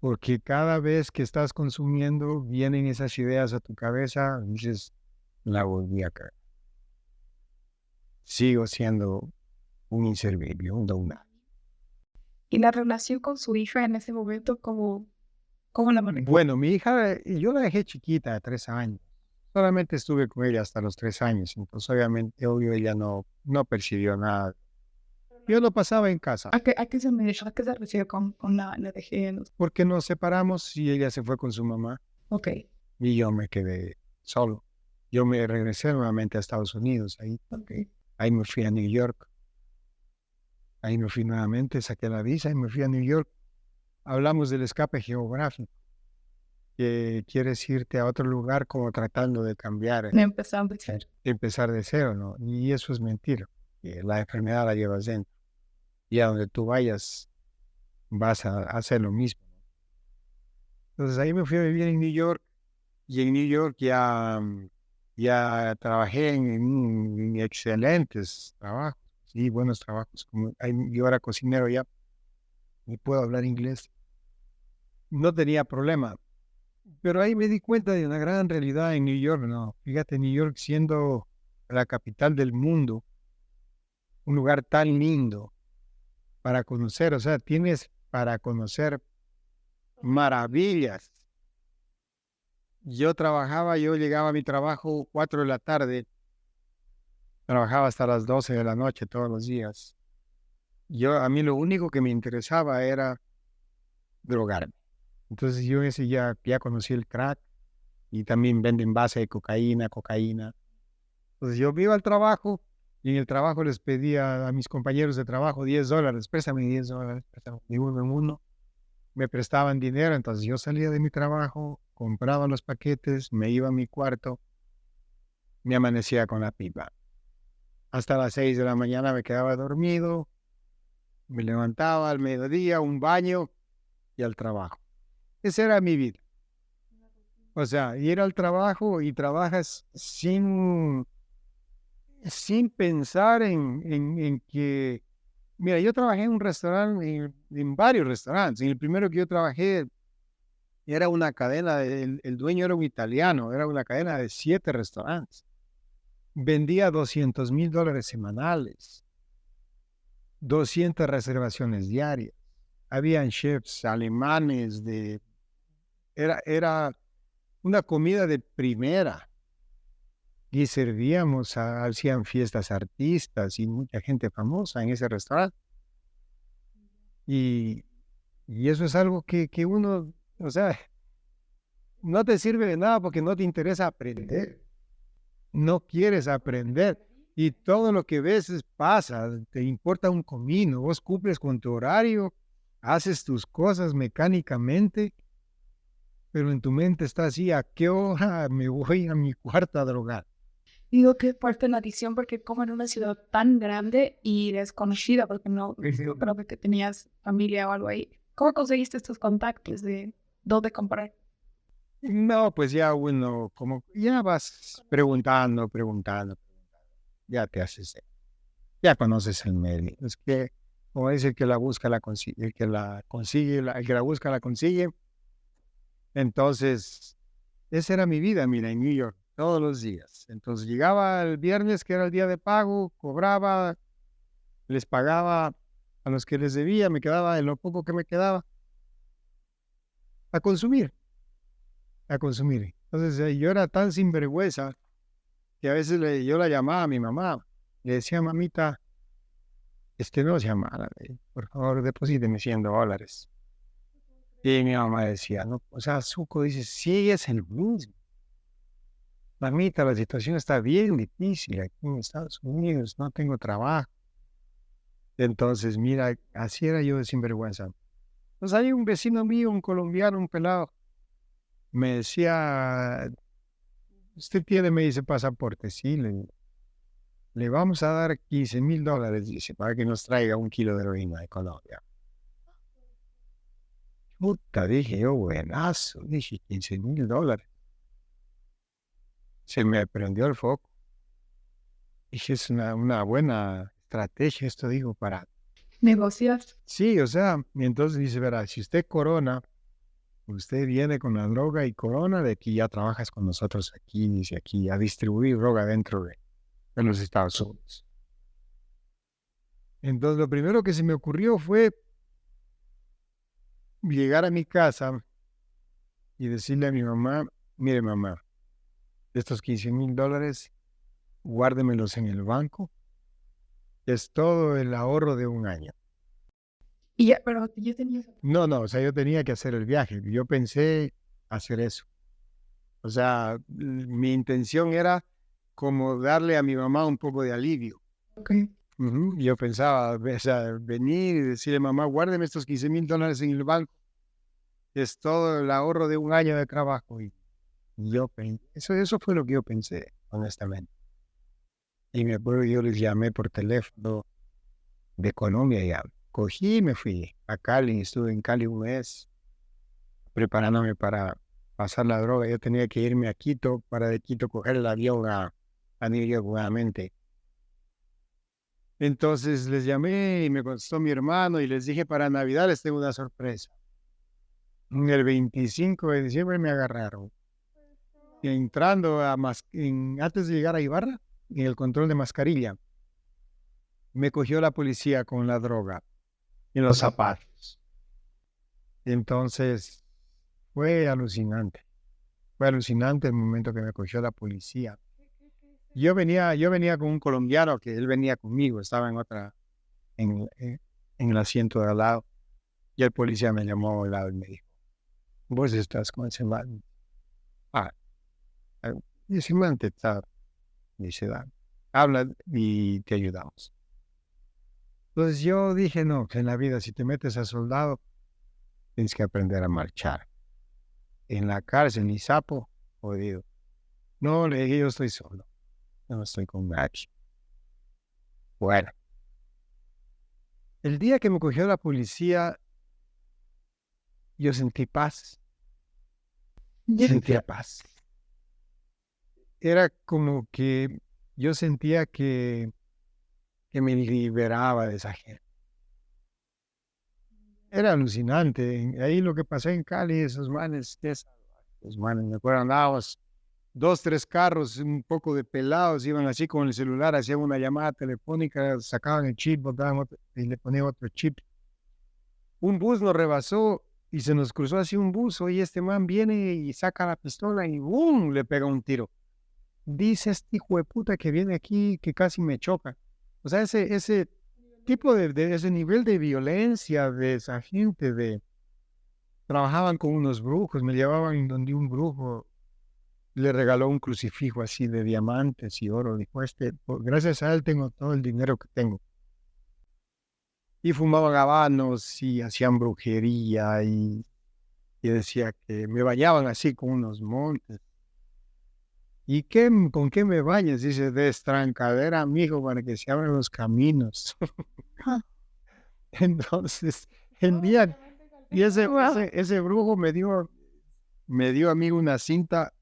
Porque cada vez que estás consumiendo, vienen esas ideas a tu cabeza, y dices, la volví a caer. Sigo siendo un inservible, un don nadie. Y la relación con su hija en ese momento, ¿cómo ¿Cómo la manejó? Bueno, mi hija, yo la dejé chiquita, de 3 años. Solamente estuve con ella hasta los 3 años, entonces obviamente, obvio, ella no percibió nada. Yo lo pasaba en casa, ¿A qué se refiere con la dejé en los... porque nos separamos y ella se fue con su mamá Ok. y yo me quedé solo. Yo me regresé nuevamente a Estados Unidos, Ok. ahí me fui a New York, ahí me fui nuevamente, saqué la visa y me fui a New York. Hablamos del escape geográfico, que quieres irte a otro lugar como tratando de cambiar, Me empezó a ser. empezar de cero, ¿no? Y eso es mentira, que la enfermedad la llevas dentro y a donde tú vayas vas a hacer lo mismo. Entonces ahí me fui a vivir en New York y en New York ya trabajé en excelentes trabajos, sí, buenos trabajos. Yo era cocinero ya y puedo hablar inglés. No tenía problema. Pero ahí me di cuenta de una gran realidad en New York, ¿no? Fíjate, New York siendo la capital del mundo, un lugar tan lindo para conocer, o sea, tienes para conocer maravillas. Yo llegaba a mi trabajo 4 de la tarde, trabajaba hasta las 12 de la noche todos los días. A mí lo único que me interesaba era drogarme. Entonces yo ya conocí el crack y también venden base de cocaína. Entonces yo iba al trabajo y en el trabajo les pedía a mis compañeros de trabajo $10, préstame $10, préstame de uno en uno. Me prestaban dinero, entonces yo salía de mi trabajo, compraba los paquetes, me iba a mi cuarto, me amanecía con la pipa. Hasta las 6 de la mañana me quedaba dormido, me levantaba al mediodía, un baño y al trabajo. Esa era mi vida. O sea, ir al trabajo y trabajas sin pensar en que, mira, yo trabajé en un restaurante, en varios restaurantes. En el primero que yo trabajé era una cadena, el dueño era un italiano, era una cadena de 7 restaurantes. Vendía $200,000 semanales, 200 reservaciones diarias. Habían chefs alemanes era una comida de primera. Y hacían fiestas artistas y mucha gente famosa en ese restaurante. Y, y eso es algo que uno, o sea, no te sirve de nada porque no te interesa aprender. No quieres aprender. Y todo lo que ves pasa, te importa un comino. Vos cumples con tu horario, haces tus cosas mecánicamente, pero en tu mente está así, ¿a qué hora me voy a mi cuarto a drogar? Digo que parte de la adicción porque como en una ciudad tan grande y desconocida, porque no creo que tenías familia o algo ahí. ¿Cómo conseguiste estos contactos de dónde comprar? No, pues ya uno, como ya vas preguntando, ya te haces, ya conoces el medio. Es que, como dice el que la busca, la consigue, el que la consigue, el que la busca, la consigue. Entonces, esa era mi vida, mira, en New York, todos los días. Entonces llegaba el viernes, que era el día de pago, cobraba, les pagaba a los que les debía, me quedaba en lo poco que me quedaba a consumir, a consumir. Entonces yo era tan sinvergüenza que a veces yo la llamaba a mi mamá, le decía, mamita, no se llamara, por favor, deposíteme $100. Y mi mamá decía, no, o sea, Zuko dice, sí, es el mismo. Mamita, la situación está bien difícil aquí en Estados Unidos, no tengo trabajo. Entonces, mira, así era yo de sinvergüenza. Entonces hay un vecino mío, un colombiano, un pelado, me decía, usted tiene, me dice, pasaporte, sí, le vamos a dar $15,000, dice, para que nos traiga 1 kilo de heroína de Colombia. Puta, dije yo, buenazo, dije $15,000. Se me prendió el foco. Dije, es una buena estrategia esto, digo, para... ¿Negocias? Sí, o sea, y entonces dice, verá, si usted corona, usted viene con la droga y corona, de aquí ya trabajas con nosotros aquí, dice aquí, a distribuir droga dentro de los Estados Unidos. Entonces lo primero que se me ocurrió fue llegar a mi casa y decirle a mi mamá, mire mamá, estos $15,000, guárdemelos en el banco, es todo el ahorro de un año. Y ya, pero ya tenías... No, o sea, yo tenía que hacer el viaje. Yo pensé hacer eso. O sea, mi intención era como darle a mi mamá un poco de alivio. Ok. Yo pensaba, o sea, venir y decirle, mamá, guárdeme estos $15,000 en el banco. Es todo el ahorro de un año de trabajo. Y yo pensé, eso fue lo que yo pensé, honestamente. Y me acuerdo, yo les llamé por teléfono de Colombia ya. Cogí y me fui a Cali. Estuve en Cali un mes preparándome para pasar la droga. Yo tenía que irme a Quito para de Quito coger el avión a New York nuevamente. Entonces les llamé y me contestó mi hermano y les dije, para Navidad les tengo una sorpresa. El 25 de diciembre me agarraron. Entrando antes de llegar a Ibarra, en el control de mascarilla, me cogió la policía con la droga en los zapatos. Entonces fue alucinante. Fue alucinante el momento que me cogió la policía. Yo venía con un colombiano que él venía conmigo, estaba en el asiento de al lado. Y el policía me llamó al lado y me dijo, vos estás con ese man. Y ese man te está, dice, habla y te ayudamos. Entonces yo dije, no, que en la vida si te metes a soldado, tienes que aprender a marchar. En la cárcel, ni sapo, jodido. No, le dije, yo estoy solo. No estoy con nadie. Bueno. El día que me cogió la policía, yo sentí paz. Sentía paz. Era como que yo sentía que me liberaba de esa gente. Era alucinante. Ahí lo que pasé en Cali, esos manes, me acuerdo, andábamos 2, 3 carros, un poco de pelados, iban así con el celular, hacían una llamada telefónica, sacaban el chip, botaban otro, y le ponían otro chip. Un bus nos rebasó y se nos cruzó así un bus. Oye, este man viene y saca la pistola y ¡bum! Le pega un tiro. Dice este hijo de puta que viene aquí que casi me choca. O sea, ese tipo de ese nivel de violencia de esa gente, trabajaban con unos brujos, me llevaban donde un brujo le regaló un crucifijo así de diamantes y oro. Dijo, gracias a él tengo todo el dinero que tengo. Y fumaban habanos y hacían brujería y decía que me bañaban así con unos montes. ¿Y con qué me bañas? Dice, de estrancadera, mijo, para que se abran los caminos. Entonces, el día, y ese brujo me dio a mí una cinta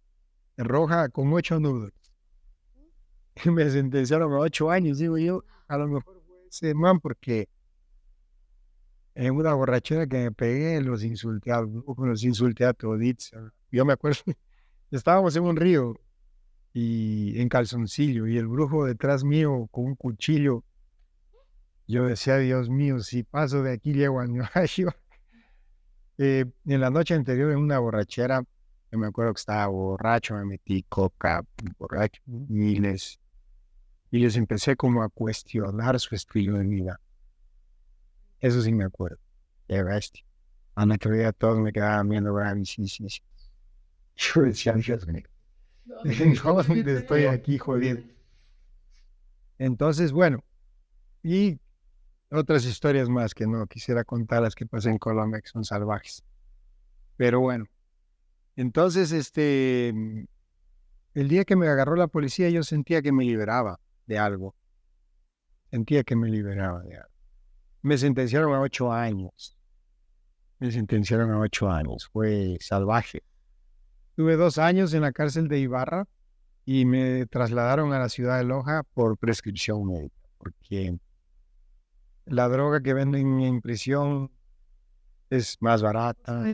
roja con 8 nudos. Y me sentenciaron a 8 años, digo yo, a lo mejor fue ese man, porque en una borrachera que me pegué, los insulté a toditos. Yo me acuerdo, estábamos en un río y en calzoncillo y el brujo detrás mío con un cuchillo. Yo decía, Dios mío, si paso de aquí llego a Nueva York. En la noche anterior en una borrachera, yo me acuerdo que estaba borracho, me metí coca, borracho, y les empecé como a cuestionar su estilo de vida. Eso sí me acuerdo. De bestia. A la actualidad todos me quedaban viendo sí. Yo decía, Dios mío. Estoy aquí jodido. Entonces, bueno, y otras historias más que no quisiera contar, las que pasé en Colombia, que son salvajes. Pero bueno, entonces, el día que me agarró la policía, yo sentía que me liberaba de algo. Me sentenciaron a 8 años. Fue salvaje. Tuve 2 años en la cárcel de Ibarra y me trasladaron a la ciudad de Loja por prescripción médica, porque la droga que venden en prisión es más barata.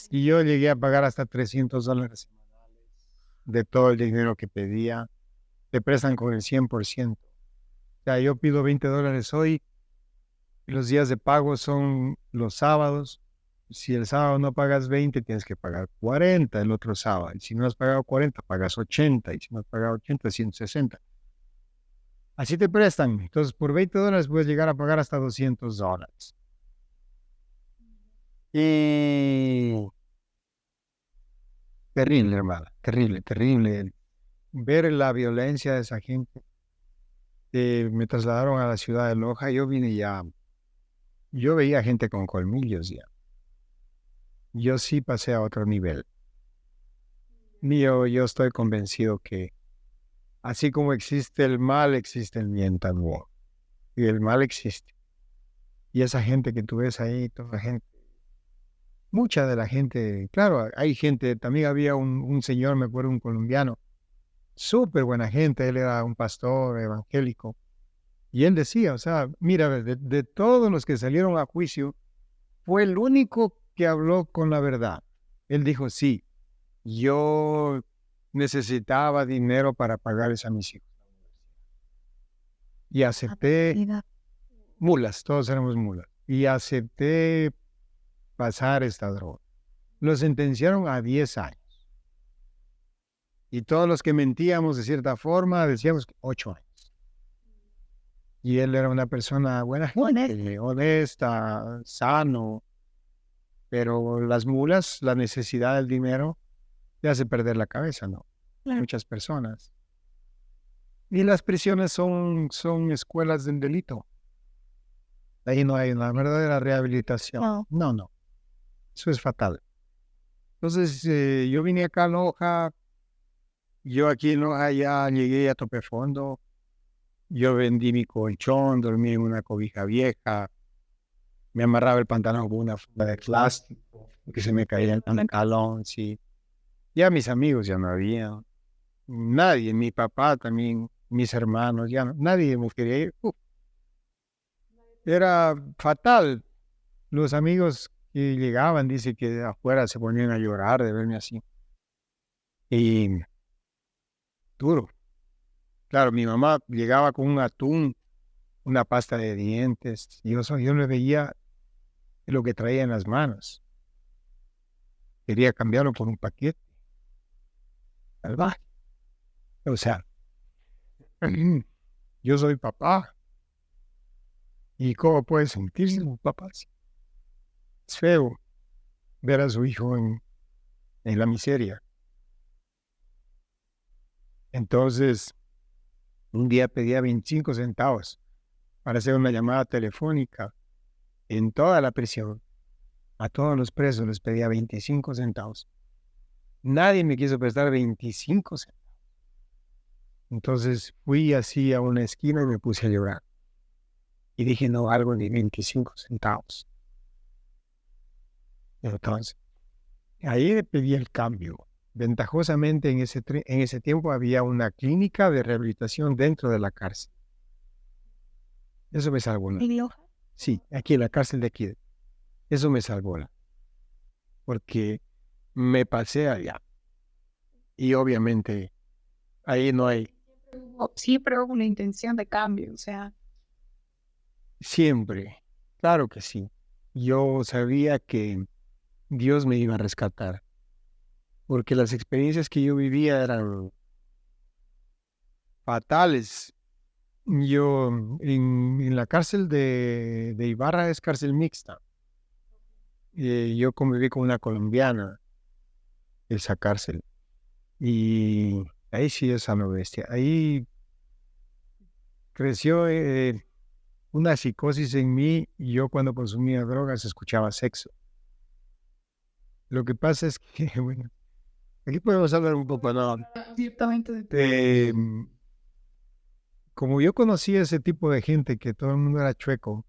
Y yo llegué a pagar hasta $300 semanales de todo el dinero que pedía. Te prestan con el 100%. O sea, yo pido $20 hoy y los días de pago son los sábados Si el sábado no pagas 20, tienes que pagar 40 el otro sábado. Y si no has pagado 40, pagas 80. Y si no has pagado 80, 160. Así te prestan. Entonces, por $20 puedes llegar a pagar hasta $200. Y terrible, hermano. Terrible, terrible. Ver la violencia de esa gente. Me trasladaron a la ciudad de Loja. Yo vine ya. Yo veía gente con colmillos ya. Yo sí pasé a otro nivel. Yo estoy convencido que así como existe el mal, existe el bien también. Y el mal existe. Y esa gente que tú ves ahí, toda la gente, mucha de la gente, claro, hay gente, también había un señor, me acuerdo, un colombiano, súper buena gente, él era un pastor evangélico. Y él decía, o sea, mira, de todos los que salieron a juicio, fue el único que habló con la verdad. Él dijo, sí, yo necesitaba dinero para pagarles a mis hijos. Y acepté, mulas, todos éramos mulas. Y acepté pasar esta droga. Lo sentenciaron a 10 años. Y todos los que mentíamos de cierta forma decíamos 8 años. Y él era una persona buena gente, honesta, sano. Pero las mulas, la necesidad del dinero, te hace perder la cabeza, ¿no? Claro. Muchas personas. Y las prisiones son escuelas del delito. Ahí no hay una verdadera rehabilitación. No. Eso es fatal. Entonces, yo vine acá a Loja. Yo aquí en Loja ya llegué a tope fondo. Yo vendí mi colchón, dormí en una cobija vieja. Me amarraba el pantalón con una funda de plástico, que se me caía el pantalón, sí. Ya mis amigos ya no había. Nadie, mi papá también, mis hermanos, ya no, nadie me quería ir. Era fatal. Los amigos que llegaban, dice que afuera se ponían a llorar de verme así. Y duro. Claro, mi mamá llegaba con un atún, una pasta de dientes. Yo le veía lo que traía en las manos. Quería cambiarlo por un paquete. Salvaje. O sea, yo soy papá. ¿Y cómo puede sentirse un papá así? Es feo ver a su hijo en la miseria. Entonces, un día pedía 25 centavos para hacer una llamada telefónica en toda la prisión. A todos los presos les pedía 25 centavos. Nadie me quiso prestar 25 centavos. Entonces fui así a una esquina y me puse a llorar. Y dije, no, algo de 25 centavos. Entonces, ahí le pedí el cambio. Ventajosamente en ese tiempo había una clínica de rehabilitación dentro de la cárcel. Eso me salvó. ¿En Loja? Sí, aquí en la cárcel de aquí. Eso me salvó. Porque me pasé allá. Y obviamente ahí no hay. Siempre hubo una intención de cambio, o sea. Siempre, claro que sí. Yo sabía que Dios me iba a rescatar. Porque las experiencias que yo vivía eran fatales. Yo en la cárcel de Ibarra es cárcel mixta. Yo conviví con una colombiana en esa cárcel. Y ahí sí es a lo bestia. Ahí creció una psicosis en mí y yo cuando consumía drogas escuchaba sexo. Lo que pasa es que, bueno, aquí podemos hablar un poco, ¿no? Directamente Como yo conocía ese tipo de gente que todo el mundo era chueco,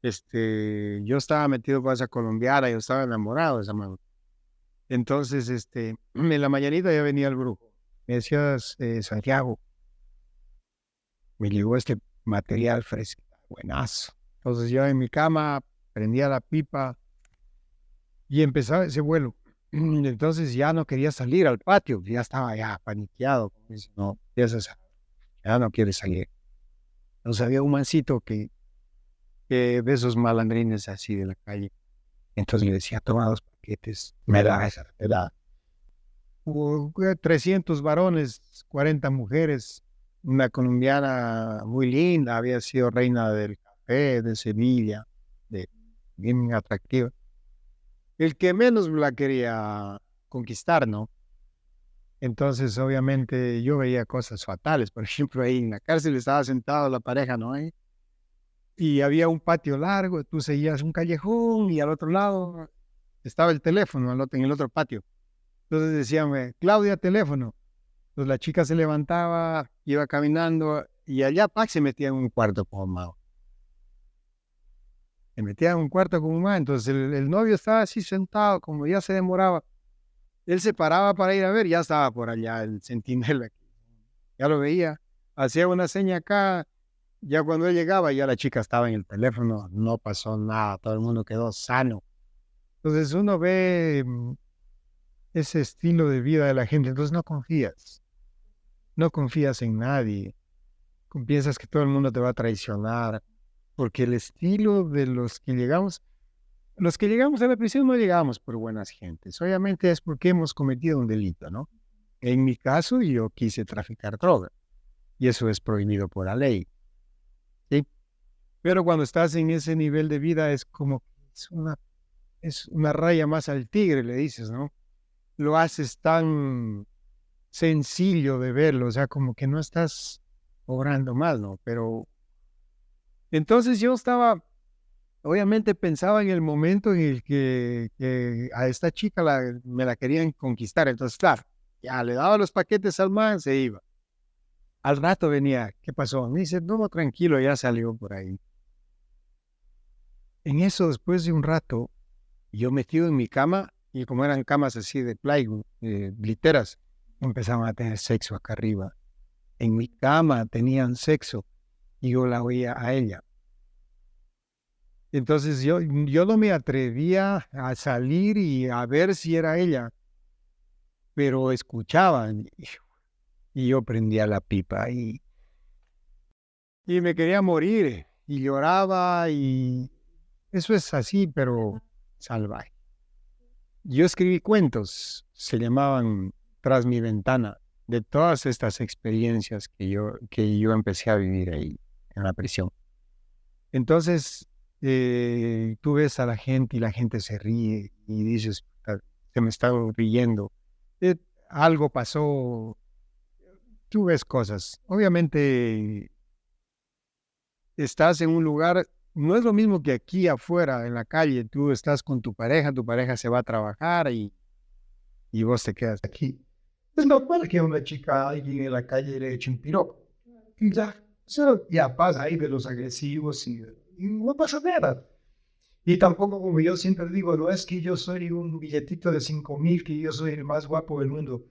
yo estaba metido con esa colombiana, yo estaba enamorado de esa mano. Entonces, en la mañanita ya venía el brujo. Me decías, Santiago, me llegó este material fresco, buenazo. Entonces yo en mi cama prendía la pipa y empezaba ese vuelo. Entonces ya no quería salir al patio, ya estaba ya paniqueado. Dice, no, ya no quiere salir. Entonces había un mancito que de esos malandrines así de la calle, Entonces le decía, toma 2 paquetes, me da esa, me da. Hubo 300 varones, 40 mujeres, una colombiana muy linda, había sido reina del café de Sevilla, bien atractiva. El que menos la quería conquistar, ¿no? Entonces, obviamente, yo veía cosas fatales. Por ejemplo, ahí en la cárcel estaba sentado la pareja, ¿no? Y había un patio largo, tú seguías un callejón y al otro lado estaba el teléfono, en el otro patio. Entonces decían, Claudia, teléfono. Entonces la chica se levantaba, iba caminando y allá se metía en un cuarto con Mao. Se metía en un cuarto con Mao. Entonces el novio estaba así sentado, como ya se demoraba. Él se paraba para ir a ver, ya estaba por allá el centinela. Ya lo veía. Hacía una seña acá. Ya cuando él llegaba, ya la chica estaba en el teléfono. No pasó nada. Todo el mundo quedó sano. Entonces uno ve ese estilo de vida de la gente. Entonces no confías. No confías en nadie. Piensas que todo el mundo te va a traicionar. Porque el estilo de los que llegamos a la prisión no llegamos por buenas gentes. Obviamente es porque hemos cometido un delito, ¿no? En mi caso, yo quise traficar droga. Y eso es prohibido por la ley. ¿Sí? Pero cuando estás en ese nivel de vida es como, es una raya más al tigre, le dices, ¿no? Lo haces tan sencillo de verlo, o sea, como que no estás obrando mal, ¿no? Pero entonces yo obviamente pensaba en el momento en el que a esta chica me la querían conquistar. Entonces, claro, ya le daba los paquetes al man, se iba. Al rato venía, ¿qué pasó? Me dice, no, tranquilo, ya salió por ahí. En eso, después de un rato, yo metido en mi cama, y como eran camas así de plywood, literas, empezaban a tener sexo acá arriba. En mi cama tenían sexo y yo la oía a ella. Entonces yo no me atrevía a salir y a ver si era ella, pero escuchaban y yo prendía la pipa y me quería morir y lloraba y eso es así, pero salvaje. Yo escribí cuentos, se llamaban Tras mi ventana, de todas estas experiencias que yo empecé a vivir ahí en la prisión. Entonces, tú ves a la gente y la gente se ríe y dices, se me está riendo. Algo pasó, tú ves cosas. Obviamente, estás en un lugar, no es lo mismo que aquí afuera, en la calle, tú estás con tu pareja se va a trabajar y vos te quedas aquí. Es normal que una chica alguien en la calle le eche un piropo. Ya, eso ya pasa ahí de los agresivos y no pasa nada. Y tampoco, como yo siempre digo, no es que yo soy un billetito de 5,000, que yo soy el más guapo del mundo.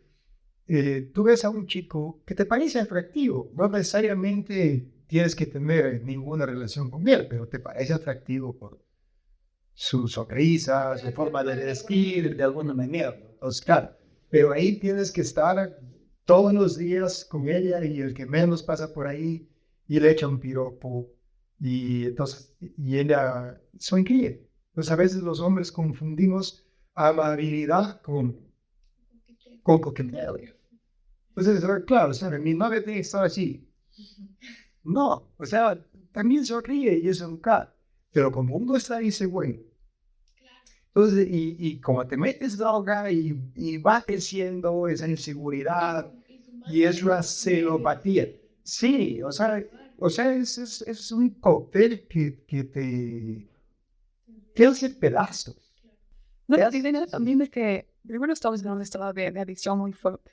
Tú ves a un chico que te parece atractivo, no necesariamente tienes que tener ninguna relación con él, pero te parece atractivo por su sonrisa, su forma de vestir, de alguna manera. Entonces, claro, pero ahí tienes que estar todos los días con ella y el que menos pasa por ahí y le echa un piropo y entonces, y ella sonríe. Entonces a veces los hombres confundimos amabilidad con coqueteo. Entonces, claro, ¿sabes? Mi novia tiene que estar así. No, o sea, también sonríe y es educado. Pero como uno está ahí, se güey. Entonces, y como te metes droga y va creciendo esa inseguridad y es una celopatía. Sí, o sea es un cóctel que hace pedazos. No, también es que primero estabas en un estado de adicción muy fuerte,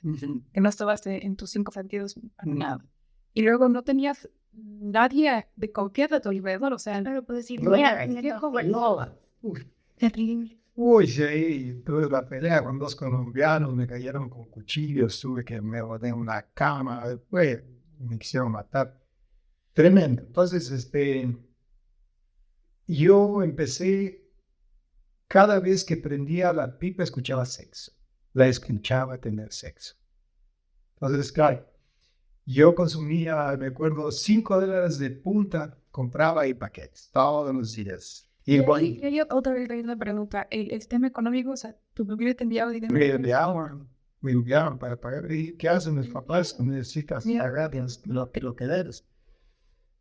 que no estabas en tus 5 sentidos para nada. Y luego no tenías nadie de confianza a tu alrededor, o sea, no puedes decir, terrible. Uy, sí, tuve la pelea con 2 colombianos, me cayeron con cuchillos, tuve que me boté en una cama, después me quisieron matar. Tremendo. Entonces, yo empecé, cada vez que prendía la pipa escuchaba sexo, la escuchaba tener sexo. Entonces, claro, yo consumía, me acuerdo, $5 de punta, compraba ahí paquetes todos los días. Y Y bueno, hay otra vez hay una pregunta. El tema económico, o sea, tu familia te enviaba dinero. me enviaban para pagar. ¿Y qué hacen mis papás? Necesitas pagar lo que debes.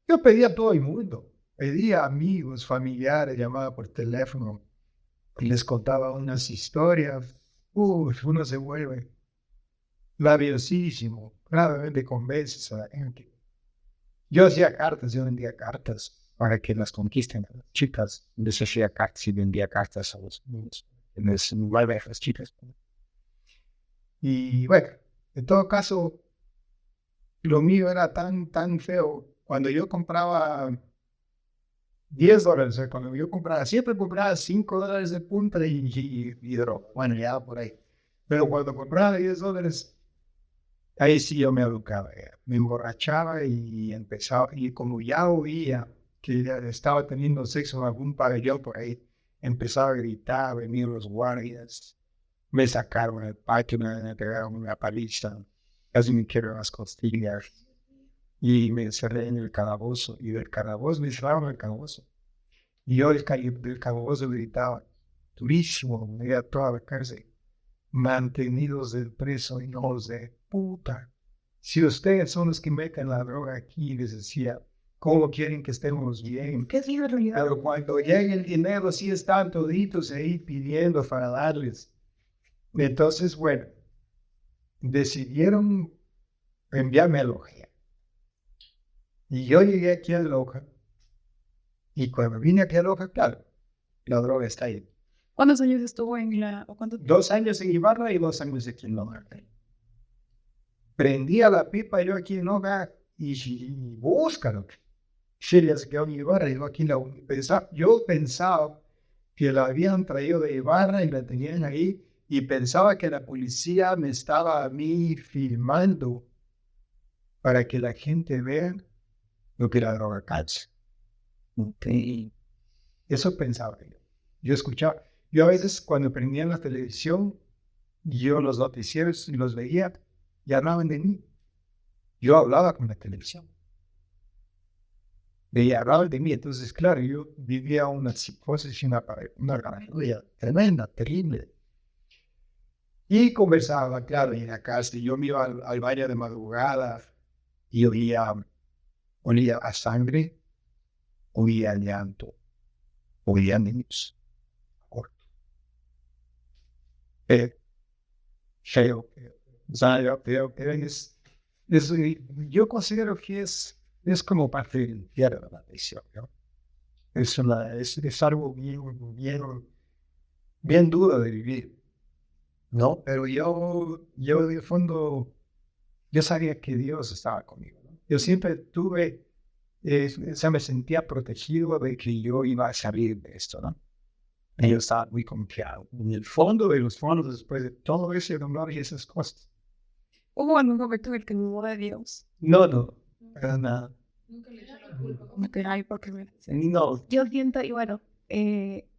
Yo pedía a todo el mundo. Pedía a amigos, familiares, llamaba por teléfono y les contaba unas historias. Uno se vuelve labiosísimo. Claramente convences a la gente. Yo hacía cartas, yo vendía cartas para que las conquisten a las chicas. Les hacía cartas y vendía cartas a los niños. Les envuelve a las chicas. Y bueno, en todo caso, lo mío era tan feo. Cuando yo compraba $10, o sea, cuando yo compraba, siempre compraba $5 de punta y droga. Bueno, ya por ahí. Pero cuando compraba $10, ahí sí yo me educaba. Me emborrachaba y empezaba, y como ya oía que ya estaba teniendo sexo en algún pabellón por ahí, empezaba a gritar, venir los guardias, me sacaron al patio, me pegaron una paliza, casi me quiebran las costillas. Y me encerré en el calabozo, y del calabozo me encerraron en el calabozo. Y yo del calabozo gritaba, durísimo, me iba a toda la cárcel. Mantenidos del preso, hijos de puta. Si ustedes son los que meten la droga aquí, les decía, ¿cómo quieren que estemos bien? ¿Qué es la realidad? Pero cuando llegue el dinero, sí están toditos ahí pidiendo para darles. Entonces, bueno, decidieron enviarme a Loja. Y yo llegué aquí a Loja. Y cuando vine aquí a Loja, claro, la droga está ahí. ¿Cuántos años estuvo en la... o cuánto? 2 años en Ibarra y 2 años aquí en Loja. Prendía la pipa yo aquí en Loja y búscalo. Sheila se quedó en Ibarra y yo aquí yo pensaba que la habían traído de Ibarra y la tenían ahí y pensaba que la policía me estaba a mí filmando para que la gente vea lo que la droga cacha. Okay. Eso pensaba yo. Yo escuchaba. Yo a veces cuando prendía la televisión, yo los noticieros y los veía y hablaban de mí. Yo hablaba con la televisión. Y hablaban de mí. Entonces, claro, yo vivía una psicosis y una paranoia tremenda, terrible. Y conversaba, claro, en la casa. Yo me iba al baño de madrugada y olía a sangre, olía a llanto, olía a niños. Feo. O sea, yo creo que yo considero que es como parte del infierno de la prisión, ¿no? Es algo bien duro de vivir, ¿no? Pero yo de fondo, yo sabía que Dios estaba conmigo, ¿no? Yo siempre tuve, o sea, me sentía protegido de que yo iba a salir de esto, ¿no? Y yo estaba muy confiado. En el fondo de los fondos, después de todo ese dolor y esas cosas. ¿Hubo algún momento en el que dudó de Dios? No, para nada. Nunca le echó la culpa. Como que, ay, ¿por qué me haces? No, Yo siento, y bueno,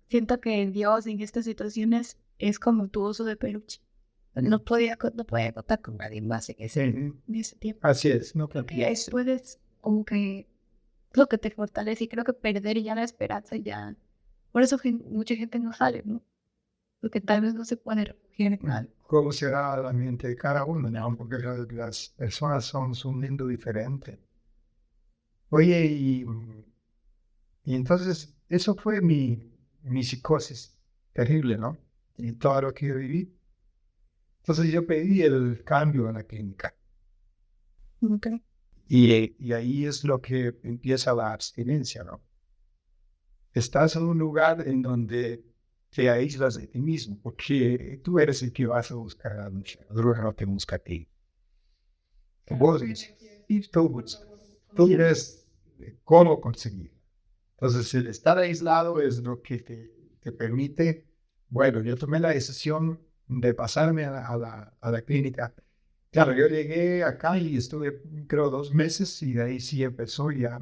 siento que Dios en estas situaciones es como tu oso de peluche. No podía contar con nadie más en ese tiempo. así es, no creo Y que puedes como que lo que te fortalece y creo que perder ya la esperanza ya. Por eso mucha gente no sale, ¿no? Porque tal vez no se puede refugiar en algo. cómo será la mente de cada uno, ¿no? Porque las personas son un mundo diferente. Oye, y entonces eso fue mi psicosis terrible, ¿no? Y todo lo que yo viví. Entonces yo pedí el cambio en la clínica. Okay. Y ahí es lo que empieza la abstinencia, ¿no? Estás en un lugar en donde te aíslas de ti mismo, porque tú eres el que vas a buscar a la droga, no te busca a ti. Vos y tú eres cómo conseguir. Entonces, el estar aislado es lo que te permite. Bueno, yo tomé la decisión de pasarme a la clínica. Claro, yo llegué acá y estuve, creo, 2 meses y de ahí sí empezó ya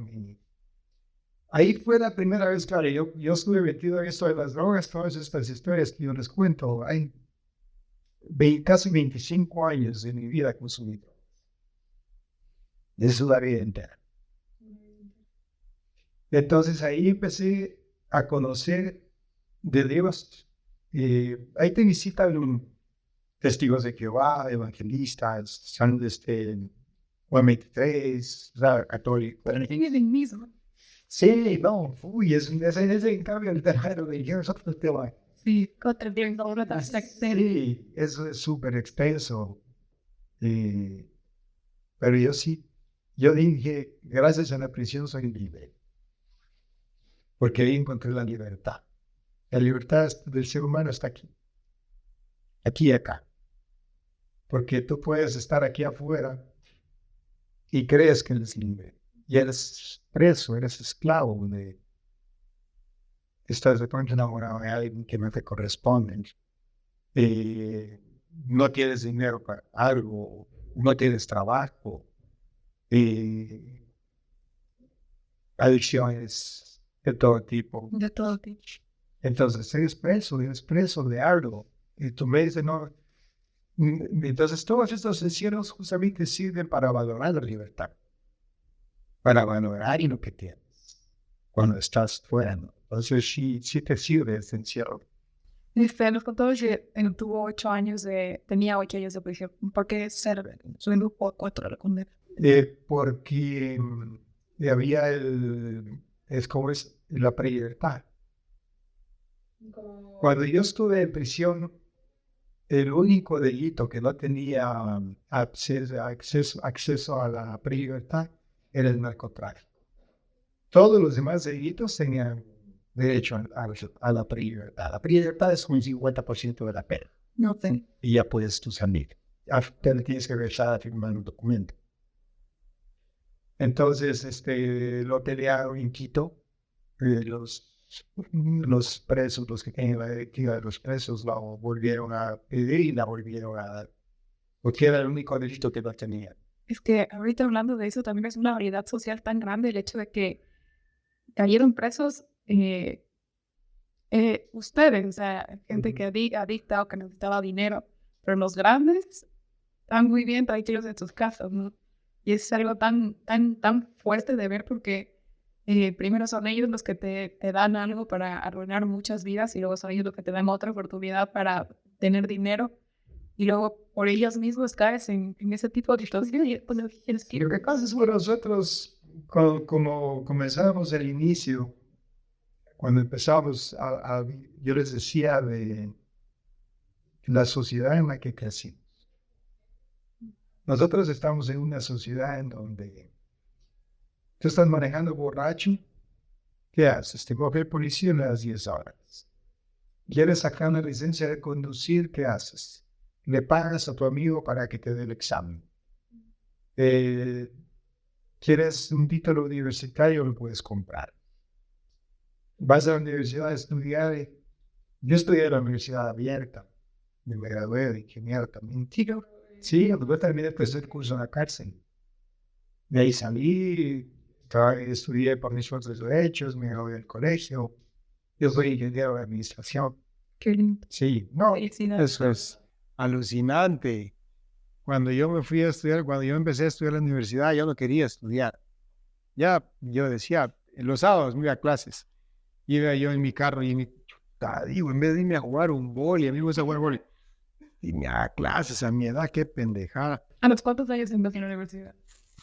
Ahí fue la primera vez, claro, yo estuve metido en esto de las drogas, todas estas historias que yo les cuento. Hay casi 25 años de mi vida consumido. Es la vida entera. Entonces ahí empecé a conocer de Dios. Ahí te visitan testigos de Jehová, evangelistas, San Juan 23, católico. Pero es el mismo. Sí, no, uy, ese en cambio el terreno de Dios es otro tema. Sí, contra otra Sí, eso es súper extenso. Pero yo dije, gracias a la prisión soy libre, porque ahí encontré la libertad. La libertad del ser humano está aquí y acá. Porque tú puedes estar aquí afuera y crees que eres libre. Y eres preso, eres esclavo estás de pronto enamorado de alguien que no te corresponde. No tienes dinero para algo, no tienes trabajo, adicciones de todo tipo. De todo tipo. Entonces eres preso de algo. Y tú me dices, no. Entonces todos estos encierros justamente sirven para valorar la libertad, para valorar lo que tienes cuando estás fuera, ¿no? Entonces sí te sirve ese encierro. Nos contó que tuvo 8 años tenía 8 años de prisión. ¿Por qué ser su grupo 4 de la condena? Porque había es como es la prelibertad. Cuando yo estuve en prisión, el único delito que no tenía acceso a la prelibertad era el narcotráfico. Todos los demás delitos tenían derecho a la prelibertad. La prelibertad es un 50% de la pena. No sé. Y ya puedes tú salir. Te tienes que regresar a firmar un documento. Entonces, lo pelearon en Quito. Los presos, los que tenían la directiva de los presos, la volvieron a pedir y la volvieron a dar. Porque era el único delito que no tenían. Es que ahorita hablando de eso, también es una variedad social tan grande el hecho de que cayeron presos ustedes, o sea, gente que adicta o que necesitaba dinero, pero los grandes están muy bien tranquilos en sus casas, ¿no? Y es algo tan fuerte de ver porque primero son ellos los que te dan algo para arruinar muchas vidas y luego son ellos los que te dan otra oportunidad para tener dinero y luego por ellos mismos caes en ese tipo de situaciones. Entonces, bueno, nosotros, como comenzábamos el inicio, cuando empezamos yo les decía de la sociedad en la que crecimos. Nosotros estamos en una sociedad en donde tú estás manejando borracho, ¿qué haces? Te coge el policía y le das 10 horas. ¿Quieres sacar una licencia de conducir? ¿Qué haces? Le pagas a tu amigo para que te dé el examen. ¿Quieres un título universitario? Lo puedes comprar. Vas a la universidad a estudiar. Yo estudié en la universidad abierta. Me gradué de ingeniero también. Sí, yo también empecé el curso en la cárcel. De ahí salí, estudié por mis propios derechos, me gradué del colegio. Yo soy ingeniero de administración. Qué lindo. Sí, no, Felicidades. eso es alucinante. Cuando yo me fui a estudiar, cuando yo empecé a estudiar en la universidad, yo no quería estudiar. Ya, yo decía, en los sábados me iba a clases. Iba yo en mi carro y digo, en vez de irme a jugar un boli, a mí me gusta jugar boli. Y me a clases a mi edad, qué pendejada. ¿A los cuántos años empezaste en la universidad?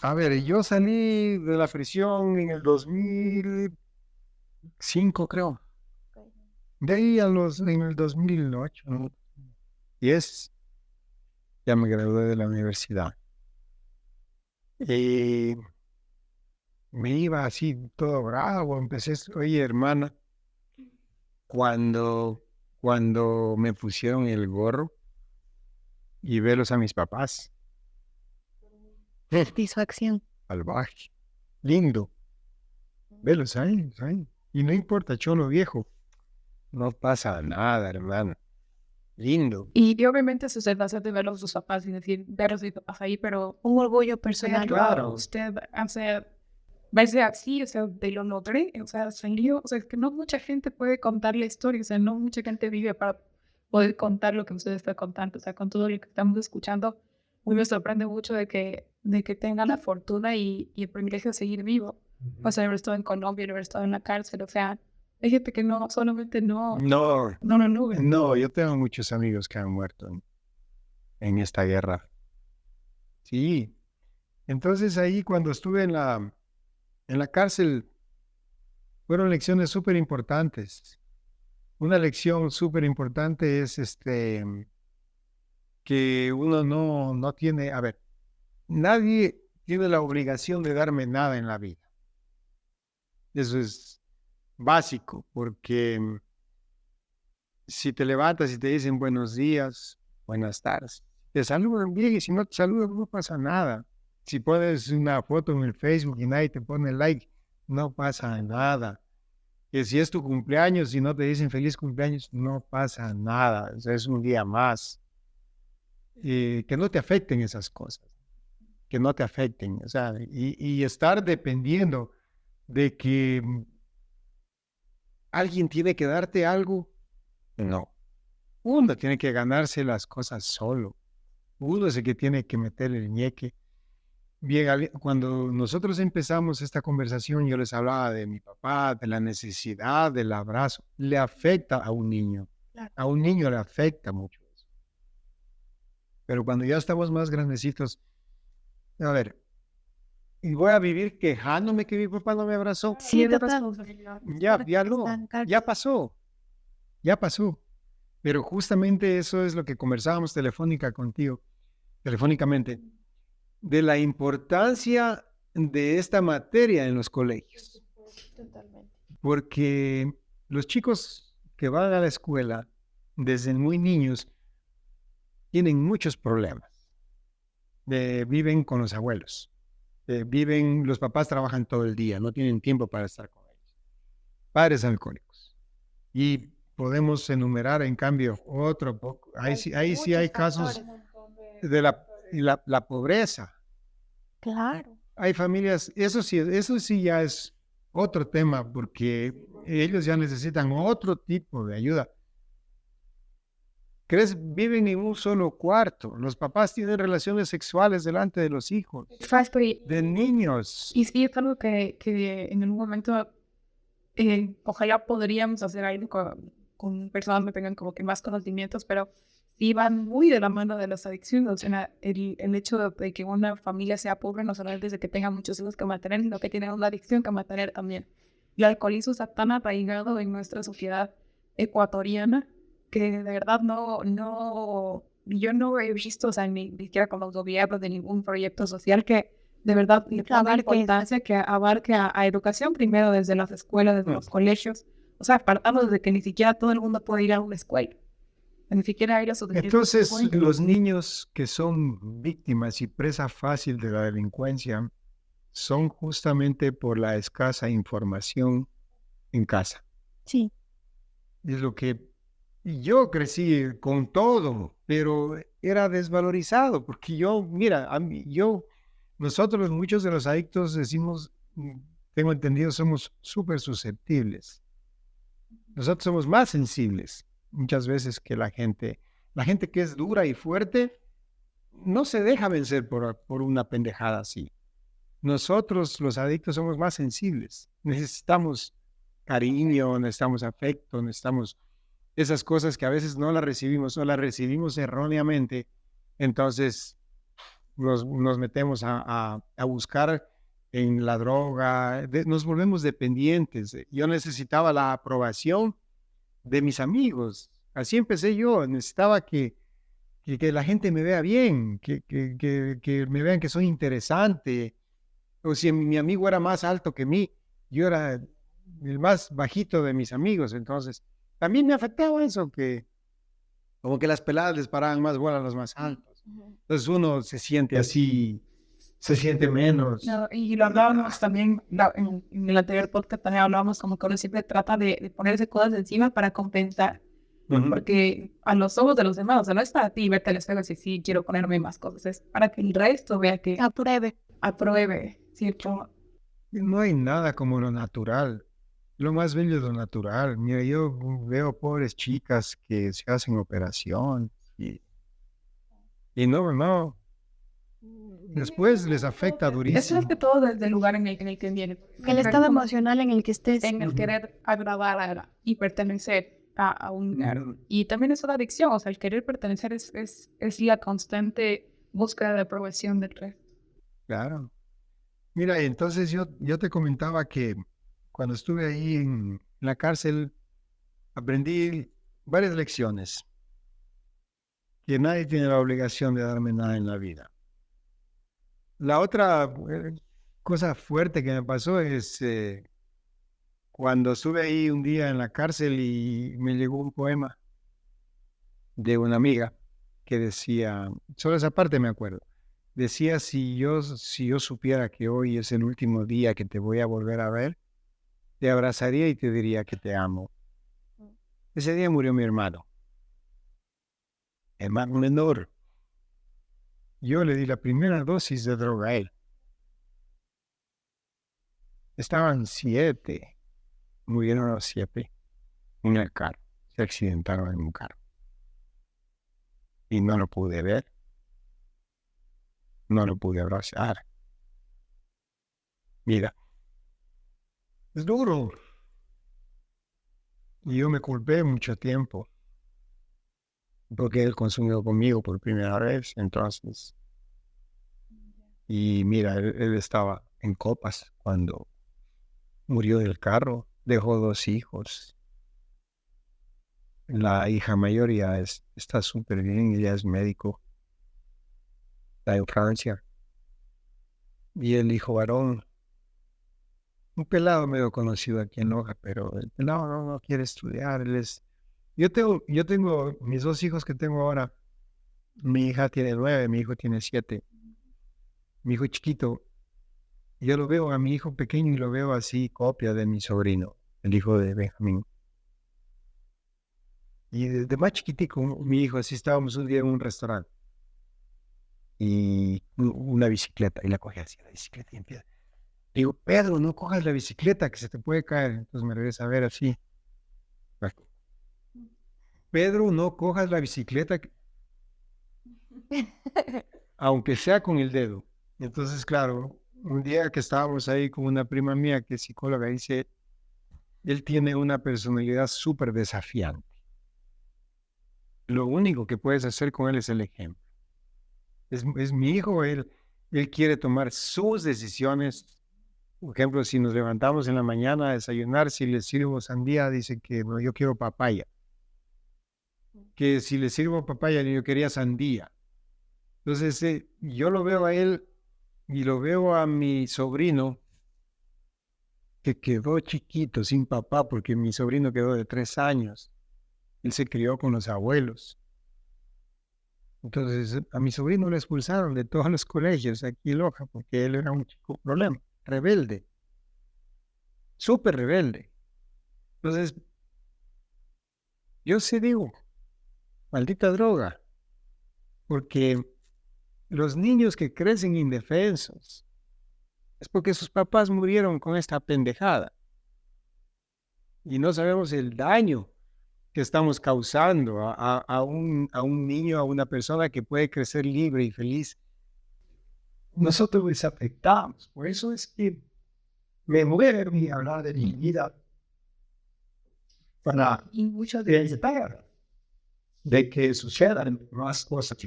A ver, yo salí de la prisión en el 2005, creo. De ahí en el 2008, ¿no? 10, ya me gradué de la universidad. Y me iba así todo bravo, oye, hermana, cuando me pusieron el gorro y velos a mis papás. Satisfacción. Salvaje, lindo. Velos ahí. Y no importa, cholo viejo. No pasa nada, hermano. Lindo. Y obviamente eso se hace de verlos sus papás y decir, ver a sus papás ahí, pero Un orgullo personal. Claro. usted hace, verse así, o sea, de lo logré, o sea, salió, o sea, es que no mucha gente puede contar la historia, o sea, no mucha gente vive para poder contar lo que usted está contando, o sea, con todo lo que estamos escuchando, hoy me sorprende mucho de que tenga la fortuna y el privilegio de seguir vivo, o sea, haber estado en Colombia, haber estado en la cárcel, o sea, Hay gente que no, solamente no No, lo logra. no, yo tengo muchos amigos que han muerto en esta guerra. Sí. Entonces ahí cuando estuve en la cárcel, fueron lecciones súper importantes. Una lección súper importante es que uno no tiene, a ver, nadie tiene la obligación de darme nada en la vida. Eso es básico, porque si te levantas y te dicen buenos días, buenas tardes, te saludan bien y si no te saludan no pasa nada. Si pones una foto en el Facebook y nadie te pone like, no pasa nada. Que si es tu cumpleaños y no te dicen feliz cumpleaños, no pasa nada. O sea, es un día más. Que no te afecten esas cosas, que no te afecten. O sea, y estar dependiendo de que alguien tiene que darte algo, no. Uno tiene que ganarse las cosas solo. Uno es el que tiene que meter el ñeque. Bien, cuando nosotros empezamos esta conversación, yo les hablaba de mi papá, de la necesidad del abrazo. Le afecta a un niño. Claro. A un niño le afecta mucho eso. Pero cuando ya estamos más grandecitos, a ver, y voy a vivir quejándome que mi papá no me abrazó. Sí, es total. responsabilidad. Ya pasó, ya pasó. Pero justamente eso es lo que conversábamos telefónicamente, de la importancia de esta materia en los colegios. Totalmente. Porque los chicos que van a la escuela desde muy niños tienen muchos problemas. Viven con los abuelos. Los papás trabajan todo el día, no tienen tiempo para estar con ellos. Padres alcohólicos. Y podemos enumerar, en cambio, otro poco. Ahí sí hay casos de la pobreza. Claro. Hay familias, eso sí ya es otro tema, porque ellos ya necesitan otro tipo de ayuda. Viven en un solo cuarto. Los papás tienen relaciones sexuales delante de los hijos, Exacto. de niños. Y sí, es algo que en algún momento ojalá podríamos hacer algo con personas que tengan como que más conocimientos, pero sí van muy de la mano de las adicciones. O sea, el hecho de que una familia sea pobre no solamente es de que tenga muchos hijos que mantener, sino que tiene una adicción que mantener también. El alcoholismo está tan arraigado en nuestra sociedad ecuatoriana que de verdad yo no he visto, o sea, ni siquiera con los gobiernos de ningún proyecto social que de verdad le ponga importancia, que abarque a educación primero desde las escuelas, desde los colegios. O sea, partamos de que ni siquiera todo el mundo puede ir a una escuela, ni siquiera ir a su Entonces, los niños que son víctimas y presa fácil de la delincuencia son justamente por la escasa información en casa. Sí. Es lo que yo crecí con todo, pero era desvalorizado, porque nosotros, muchos de los adictos decimos, tengo entendido, somos súper susceptibles. Nosotros somos más sensibles muchas veces que la gente. La gente que es dura y fuerte no se deja vencer por una pendejada así. Nosotros, los adictos, somos más sensibles. Necesitamos cariño, necesitamos afecto, necesitamos esas cosas que a veces no las recibimos o las recibimos erróneamente. Entonces nos metemos a buscar en la droga, nos volvemos dependientes. Yo necesitaba la aprobación de mis amigos. Así empecé yo. Necesitaba que la gente me vea bien, que me vean que soy interesante. O si mi amigo era más alto que mí, yo era el más bajito de mis amigos. Entonces, también me afectaba eso, que como que las peladas les paraban más bola a los más altos. Entonces uno se siente así, se siente menos. No, y lo hablábamos también en el anterior podcast, también hablábamos como que uno siempre trata de ponerse cosas encima para compensar. Porque a los ojos de los demás, o sea, no es para ti verte al espejo y decir, sí, quiero ponerme más cosas, es para que el resto vea que apruebe, ¿cierto? No hay nada como lo natural. Lo más bello es lo natural. Mira, yo veo pobres chicas que se hacen operación y no, Después les afecta Es durísimo. más que todo desde el lugar en el que viene. El estado emocional en el que estés. En el querer agradar y pertenecer a un lugar. Y también es una adicción, o sea, el querer pertenecer es la constante búsqueda de aprobación del resto. Claro. Mira, entonces yo te comentaba que cuando estuve ahí en la cárcel, aprendí varias lecciones. Que nadie tiene la obligación de darme nada en la vida. La otra cosa fuerte que me pasó es cuando estuve ahí un día en la cárcel y me llegó un poema de una amiga que decía, solo esa parte me acuerdo, decía, si yo supiera que hoy es el último día que te voy a volver a ver, te abrazaría y te diría que te amo. Ese día murió mi hermano menor. Yo le di la primera dosis de droga a él. Estaban 7, murieron los 7 en el carro, se accidentaron en un carro. Y no lo pude ver, no lo pude abrazar. Mira, es duro. Y yo me culpé mucho tiempo, porque él consumió conmigo por primera vez, entonces. Y mira, él estaba en copas cuando murió del carro, dejó 2 hijos. La hija mayor ya está súper bien, ella es médico, está en Francia. Y el hijo varón, un pelado medio conocido aquí en Loja, pero el pelado no quiere estudiar. Yo tengo mis 2 hijos que tengo ahora. Mi hija tiene 9, mi hijo tiene 7. Mi hijo chiquito, yo lo veo a mi hijo pequeño y lo veo así, copia de mi sobrino, el hijo de Benjamín. Y desde más chiquitico, mi hijo, así estábamos un día en un restaurante y una bicicleta, y la cogí así, la bicicleta, y empieza. Digo, Pedro, no cojas la bicicleta que se te puede caer. Entonces me regresa a ver así. Pedro, no cojas la bicicleta, aunque sea con el dedo. Entonces, claro, un día que estábamos ahí con una prima mía que es psicóloga, dice, él tiene una personalidad súper desafiante. Lo único que puedes hacer con él es el ejemplo. Es mi hijo, él quiere tomar sus decisiones. Por ejemplo, si nos levantamos en la mañana a desayunar, si le sirvo sandía, dice que no, yo quiero papaya. Que si le sirvo papaya, yo quería sandía. Entonces, yo lo veo a él y lo veo a mi sobrino, que quedó chiquito, sin papá, porque mi sobrino quedó de 3 años. Él se crió con los abuelos. Entonces, a mi sobrino lo expulsaron de todos los colegios aquí en Loja, porque él era un chico problema, rebelde, súper rebelde. Entonces, yo sí digo, maldita droga, porque los niños que crecen indefensos es porque sus papás murieron con esta pendejada y no sabemos el daño que estamos causando a un niño, a una persona que puede crecer libre y feliz. Nosotros les afectamos, por eso es que me mueve hablar de mi vida para evitar de que sucedan más cosas.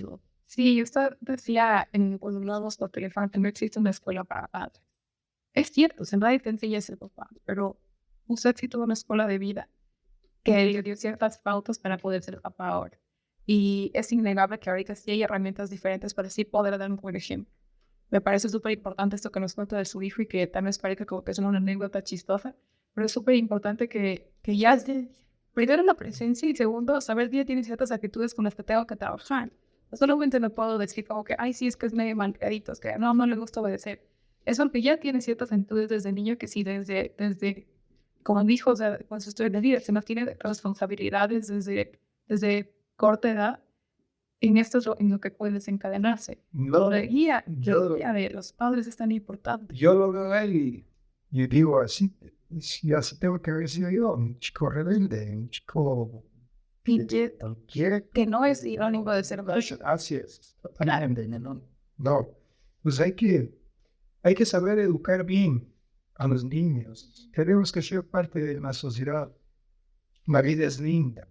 Sí, usted decía cuando hablábamos por teléfono que no existe una escuela para padres. Es cierto, se nadie te enseña a ser papá, pero usted sí tuvo una escuela de vida que le dio ciertas pautas para poder ser papá ahora. Y es innegable que ahorita sí hay herramientas diferentes para sí poder dar un buen ejemplo. Me parece súper importante esto que nos cuenta de su hijo y que tal vez parezca como que es una anécdota chistosa, pero es súper importante que ya primero la presencia y segundo, saber que ya tiene ciertas actitudes con las que tengo que trabajar. No solamente me puedo decir como que, ay, sí, es que es medio malcriadito, es que no le gusta obedecer. Es porque ya tiene ciertas actitudes desde niño que sí, desde como dijo, o sea, cuando estoy en la vida, se nos tiene responsabilidades desde corta edad. En esto es en lo que puede desencadenarse. La guía de los padres es tan importante. Yo lo veo a él y digo así tengo que haber sido yo, un chico rebelde, un chico Que no es irónico de ser así es. No, Pues hay que saber educar bien a los niños. Tenemos que ser parte de la sociedad. La vida es linda.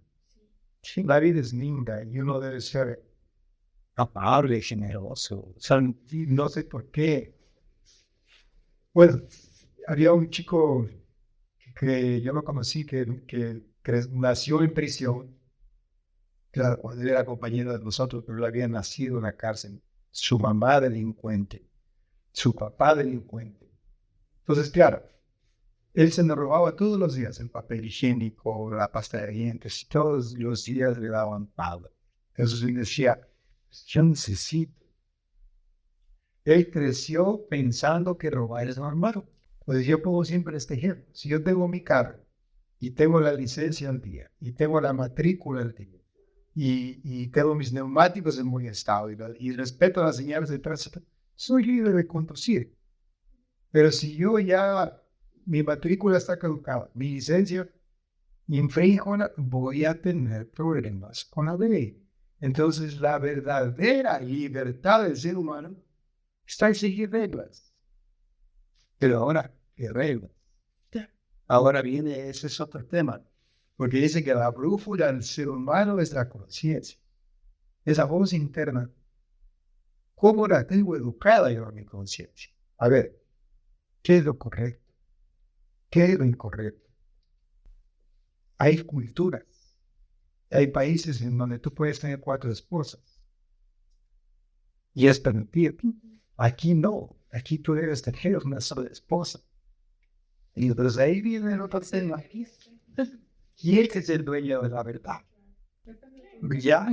Sí, la vida es linda y uno debe ser amable, generoso. O sea, no sé por qué. Bueno, había un chico que yo lo conocí que nació en prisión. Claro, cuando él era compañero de nosotros, pero él había nacido en la cárcel. Su mamá delincuente, su papá delincuente. Entonces, claro, él se nos robaba todos los días el papel higiénico, la pasta de dientes, y todos los días le daban palo. Entonces él decía, yo necesito. Él creció pensando que robar es normal. Pues yo pongo siempre este ejemplo. Si yo tengo mi carro y tengo la licencia al día y tengo la matrícula al día y tengo mis neumáticos en buen estado y respeto las señales de tránsito, soy libre de conducir. Pero si yo ya, mi matrícula está caducada, mi licencia infringe, voy a tener problemas con la ley. Entonces la verdadera libertad del ser humano está en seguir reglas. Pero ahora, ¿qué reglas? Ahora viene, ese es otro tema. Porque dice que la brújula del ser humano es la conciencia. Esa voz interna. ¿Cómo la tengo educada yo a mi conciencia? A ver, ¿qué es lo correcto? ¿Qué es lo incorrecto? Hay culturas. Hay países en donde tú puedes tener 4 esposas. Y es permitido. Aquí no. Aquí tú debes tener una sola esposa. Y entonces ahí viene el otro tema. ¿Quién es el dueño de la verdad? ¿Ya?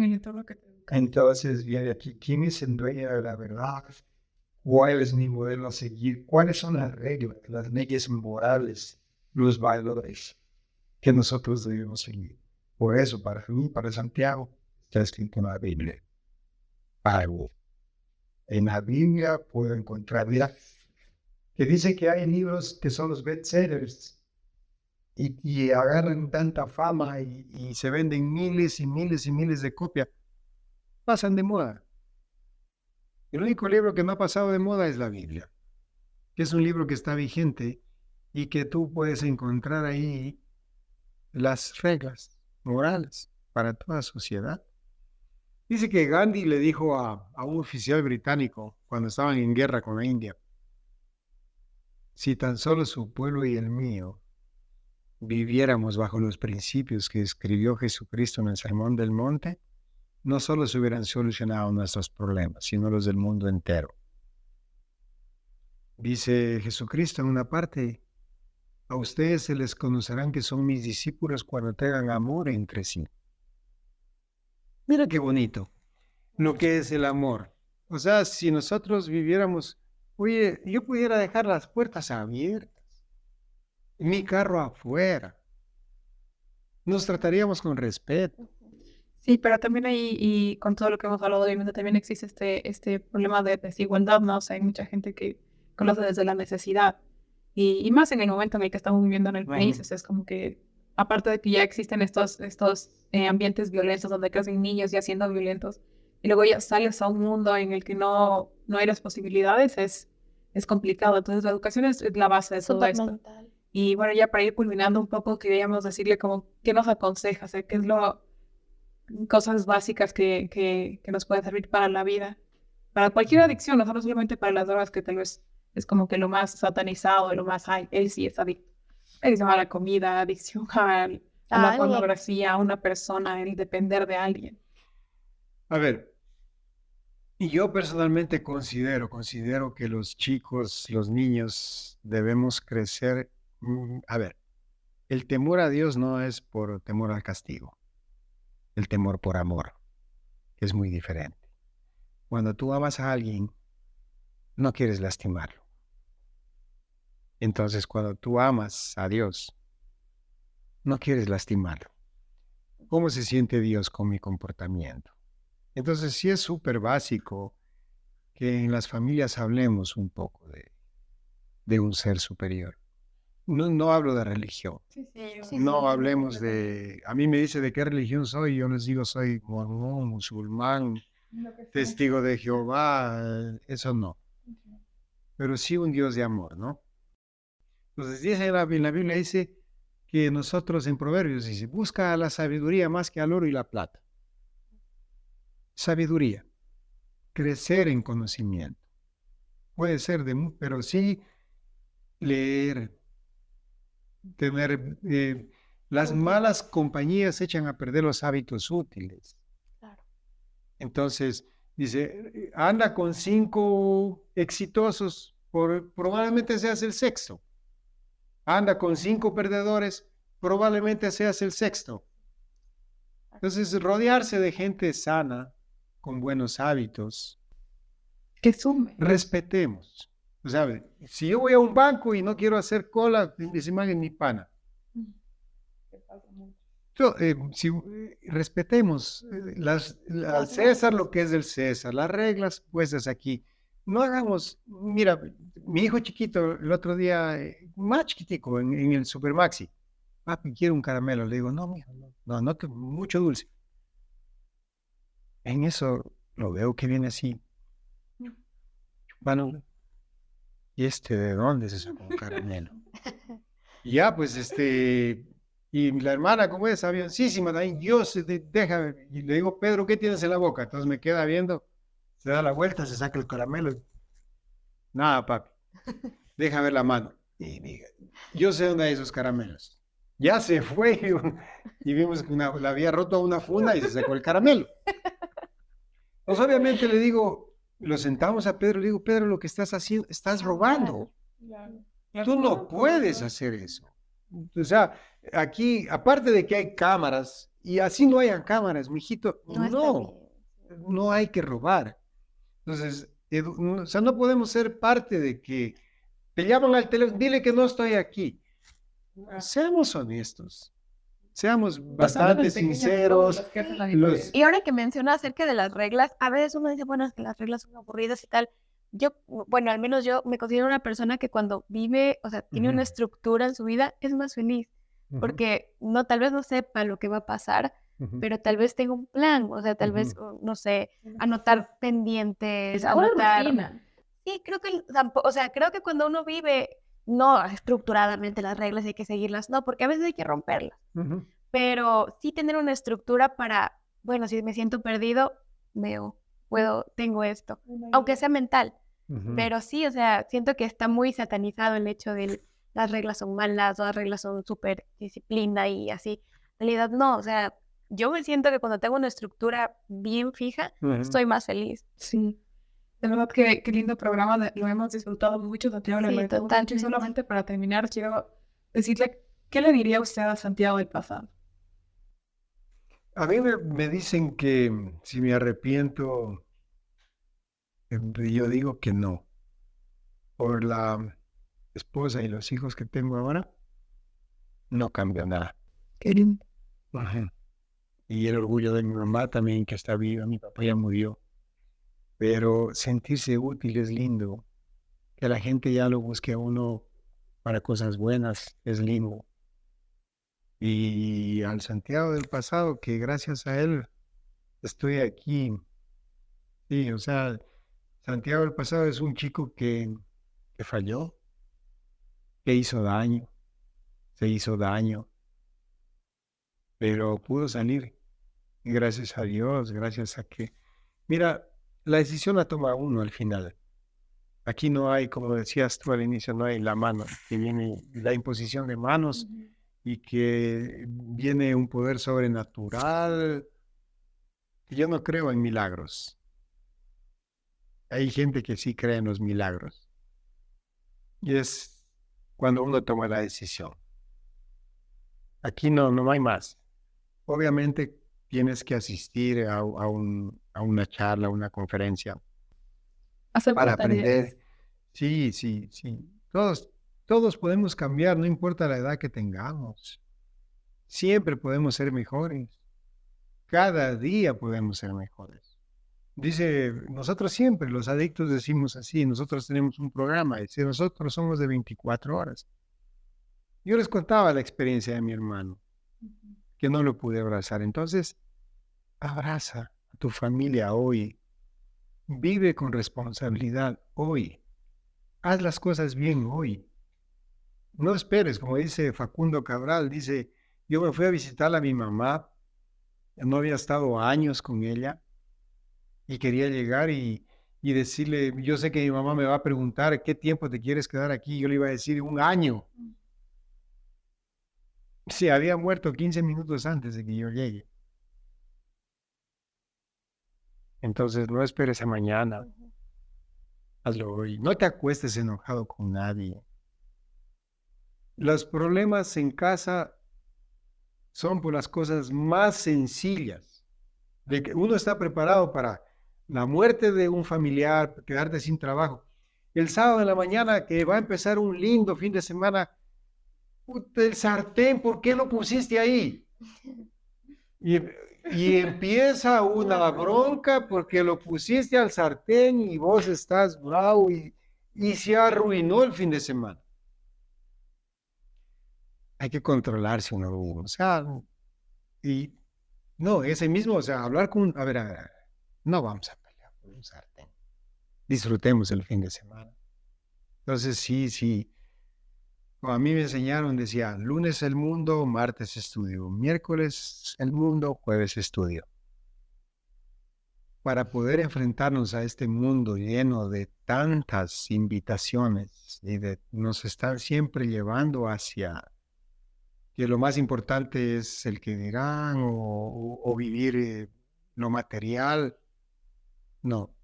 Entonces viene aquí. ¿Quién es el dueño de la verdad? ¿Cuál es mi modelo a seguir? ¿Cuáles son las reglas, las leyes morales, los valores que nosotros debemos seguir? Por eso, para mí, para Santiago, está escrito en la Biblia. Algo. En la Biblia puedo encontrar, mira, que dice que hay libros que son los bestsellers y agarran tanta fama y se venden miles y miles y miles de copias. Pasan de moda. El único libro que no ha pasado de moda es la Biblia, que es un libro que está vigente y que tú puedes encontrar ahí las reglas morales para toda sociedad. Dice que Gandhi le dijo a un oficial británico cuando estaban en guerra con la India, si tan solo su pueblo y el mío viviéramos bajo los principios que escribió Jesucristo en el Sermón del Monte, no solo se hubieran solucionado nuestros problemas, sino los del mundo entero. Dice Jesucristo en una parte, a ustedes se les conocerán que son mis discípulos cuando tengan amor entre sí. Mira qué bonito lo que es el amor. O sea, si nosotros viviéramos, oye, yo pudiera dejar las puertas abiertas, mi carro afuera, nos trataríamos con respeto. Sí, pero también hay, y con todo lo que hemos hablado, obviamente también existe este problema de desigualdad, ¿no? O sea, hay mucha gente que conoce desde la necesidad. Y más en el momento en el que estamos viviendo en el país, o sea, es como que, aparte de que ya existen estos ambientes violentos donde crecen niños ya siendo violentos, y luego ya sales a un mundo en el que no hay las posibilidades, es complicado. Entonces la educación es la base de todo esto. Y bueno, ya para ir culminando un poco, queríamos decirle como, ¿qué nos aconseja? O sea, ¿qué es cosas básicas que nos pueden servir para la vida? Para cualquier adicción, no solamente para las drogas, que tal vez es como que lo más satanizado, lo más, ay, él sí es adicto. Adicción a la comida, adicción a la pornografía, a una persona, el depender de alguien. A ver, y yo personalmente considero que los chicos, los niños, debemos crecer. A ver, el temor a Dios no es por temor al castigo, el temor por amor, que es muy diferente. Cuando tú amas a alguien, no quieres lastimarlo. Entonces, cuando tú amas a Dios, no quieres lastimarlo. ¿Cómo se siente Dios con mi comportamiento? Entonces, sí es súper básico que en las familias hablemos un poco de un ser superior. No hablo de religión. No hablemos de... A mí me dice de qué religión soy, yo les digo soy mormón, musulmán, testigo de Jehová, eso no. pero sí un Dios de amor, ¿no? Entonces dice en la Biblia dice que nosotros en Proverbios dice, busca la sabiduría más que al oro y la plata. Sabiduría, crecer en conocimiento. Puede ser pero sí leer, tener... las malas compañías echan a perder los hábitos útiles. Claro. Entonces, dice, anda con 5 exitosos, probablemente seas el sexto. Anda con 5 perdedores, probablemente seas el sexto. Entonces, rodearse de gente sana, con buenos hábitos. Que sume. Respetemos. O sea, si yo voy a un banco y no quiero hacer cola, dice mi pana. Respetemos al César lo que es del César, las reglas puestas aquí. No hagamos, mira, mi hijo chiquito el otro día, más chiquitico, en el Supermaxi, papi, quiero un caramelo. Le digo, no, mijo, no, mucho dulce. En eso lo veo que viene así. Bueno, ¿y de dónde se sacó un caramelo? Y ya, pues, y la hermana, como es, avioncísima, también, Dios, déjame. Y le digo, Pedro, ¿qué tienes en la boca? Entonces me queda viendo, se da la vuelta, se saca el caramelo. Nada, papi, deja ver la mano. Y yo sé dónde hay esos caramelos. Ya se fue y vimos que la había roto una funda y se sacó el caramelo. Pues obviamente le digo, lo sentamos a Pedro, le digo, Pedro, lo que estás haciendo, estás robando. Tú no puedes hacer eso. O sea, aquí, aparte de que hay cámaras, y así no hayan cámaras, mijito, no hay que robar. Entonces, o sea, no podemos ser parte de que te llaman al teléfono, dile que no estoy aquí. Seamos honestos, seamos bastante sinceros. Y ahora que menciona acerca de las reglas, a veces uno dice, bueno, es que las reglas son aburridas y tal. Yo, bueno, al menos yo me considero una persona que cuando vive, o sea, tiene una estructura en su vida, es más feliz. Porque tal vez no sepa lo que va a pasar, pero tal vez tenga un plan, o sea, tal vez, no sé, anotar pendientes, anotar... Sí, creo que tampoco, o sea, creo que cuando uno vive, no estructuradamente las reglas hay que seguirlas, no, porque a veces hay que romperlas. Pero sí tener una estructura para, bueno, si me siento perdido, tengo esto, aunque sea mental. Pero sí, o sea, siento que está muy satanizado el hecho de las reglas son malas o las reglas son súper disciplina y así. En realidad no, o sea, yo me siento que cuando tengo una estructura bien fija, estoy más feliz. Sí. De verdad que qué lindo programa, lo hemos disfrutado mucho, Santiago. Sí, totalmente. Y solamente para terminar, quiero decirle, ¿qué le diría usted a Santiago del pasado? A mí me dicen que si me arrepiento, yo digo que no. Por la esposa y los hijos que tengo ahora, no cambia nada. Qué lindo. Y el orgullo de mi mamá también, que está viva, mi papá ya murió. Pero sentirse útil es lindo. Que la gente ya lo busque a uno para cosas buenas es lindo. Y al Santiago del pasado, que gracias a él estoy aquí. Sí, o sea, Santiago del pasado es un chico que falló, que hizo daño, se hizo daño, pero pudo salir. Y gracias a Dios, gracias a que... Mira, la decisión la toma uno al final. Aquí no hay, como decías tú al inicio, no hay la mano, que viene la imposición de manos y que viene un poder sobrenatural. Yo no creo en milagros. Hay gente que sí cree en los milagros. Y es cuando uno toma la decisión. Aquí no hay más. Obviamente tienes que asistir a una charla, a una conferencia para aprender. Sí. Todos podemos cambiar, no importa la edad que tengamos. Siempre podemos ser mejores. Cada día podemos ser mejores. Dice, nosotros siempre, los adictos decimos así, nosotros tenemos un programa, dice, nosotros somos de 24 horas. Yo les contaba la experiencia de mi hermano, que no lo pude abrazar. Entonces, abraza a tu familia hoy. Vive con responsabilidad hoy. haz las cosas bien hoy. No esperes, como dice Facundo Cabral, dice, yo me fui a visitar a mi mamá, no había estado años con ella y quería llegar y decirle, yo sé que mi mamá me va a preguntar, ¿qué tiempo te quieres quedar aquí? Yo le iba a decir, 1 año. Sí, había muerto 15 minutos antes de que yo llegue. Entonces, no esperes a mañana, hazlo hoy. No te acuestes enojado con nadie. Los problemas en casa son por las cosas más sencillas. De que uno está preparado para la muerte de un familiar, quedarte sin trabajo. El sábado en la mañana que va a empezar un lindo fin de semana, puta, el sartén, ¿por qué lo pusiste ahí? Y empieza una bronca porque lo pusiste al sartén y vos estás bravo y se arruinó el fin de semana. Hay que controlarse uno mismo. O sea, y no, ese mismo, o sea, hablar con, a ver, no vamos a pelear por un sartén. Disfrutemos el fin de semana. Entonces, sí. Como a mí me enseñaron, decía, lunes el mundo, martes estudio, miércoles el mundo, jueves estudio. Para poder enfrentarnos a este mundo lleno de tantas invitaciones y nos están siempre llevando hacia que lo más importante es el que dirán o vivir lo material. No,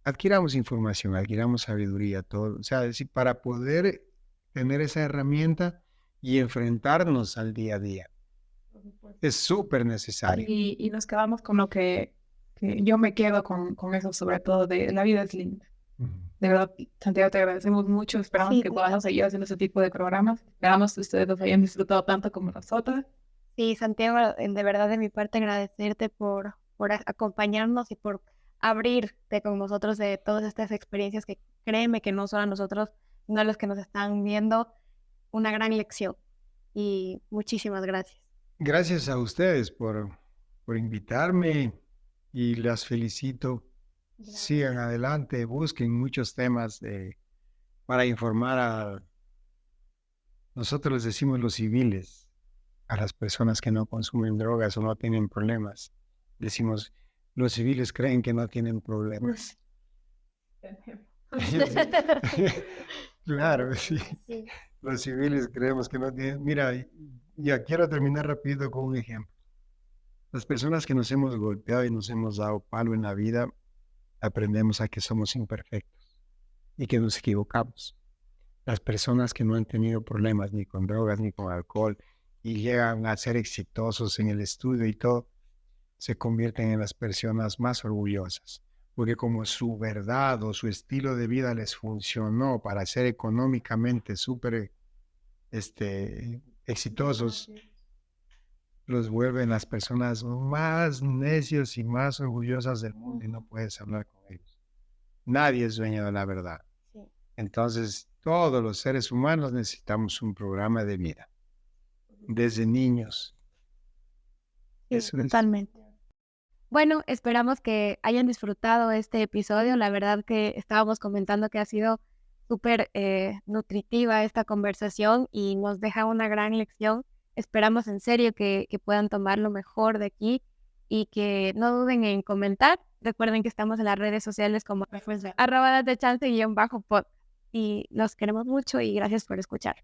adquiramos información, adquiramos sabiduría, todo. O sea, decir, para poder tener esa herramienta y enfrentarnos al día a día. Es súper necesario. Y nos quedamos con lo que yo me quedo con eso, sobre todo de la vida es linda. De verdad, Santiago, te agradecemos mucho. Esperamos que podamos seguir haciendo ese tipo de programas. Esperamos que ustedes los hayan disfrutado tanto como nosotros. Sí, Santiago, de verdad de mi parte agradecerte por acompañarnos y por abrirte con nosotros de todas estas experiencias que créeme que no solo a nosotros, sino a los que nos están viendo, una gran lección. Y muchísimas gracias. Gracias a ustedes por invitarme y las felicito. Gracias. Sigan adelante, busquen muchos temas para informar a, nosotros les decimos los civiles, a las personas que no consumen drogas o no tienen problemas. Decimos, los civiles creen que no tienen problemas. Claro, sí. Los civiles creemos que no tienen. Mira, ya quiero terminar rápido con un ejemplo. Las personas que nos hemos golpeado y nos hemos dado palo en la vida, aprendemos a que somos imperfectos y que nos equivocamos. Las personas que no han tenido problemas ni con drogas ni con alcohol y llegan a ser exitosos en el estudio y todo, se convierten en las personas más orgullosas, porque como su verdad o su estilo de vida les funcionó para ser económicamente súper exitosos, los vuelven las personas más necios y más orgullosas del mundo y no puedes hablar con ellos. Nadie es dueño de la verdad. Sí. Entonces, todos los seres humanos necesitamos un programa de vida, desde niños. Sí, Eso es. totalmente. Bueno, esperamos que hayan disfrutado este episodio. La verdad que estábamos comentando que ha sido súper nutritiva esta conversación y nos deja una gran lección. Esperamos en serio que puedan tomar lo mejor de aquí y que no duden en comentar. Recuerden que estamos en las redes sociales como @datechance_pod y los queremos mucho y gracias por escuchar.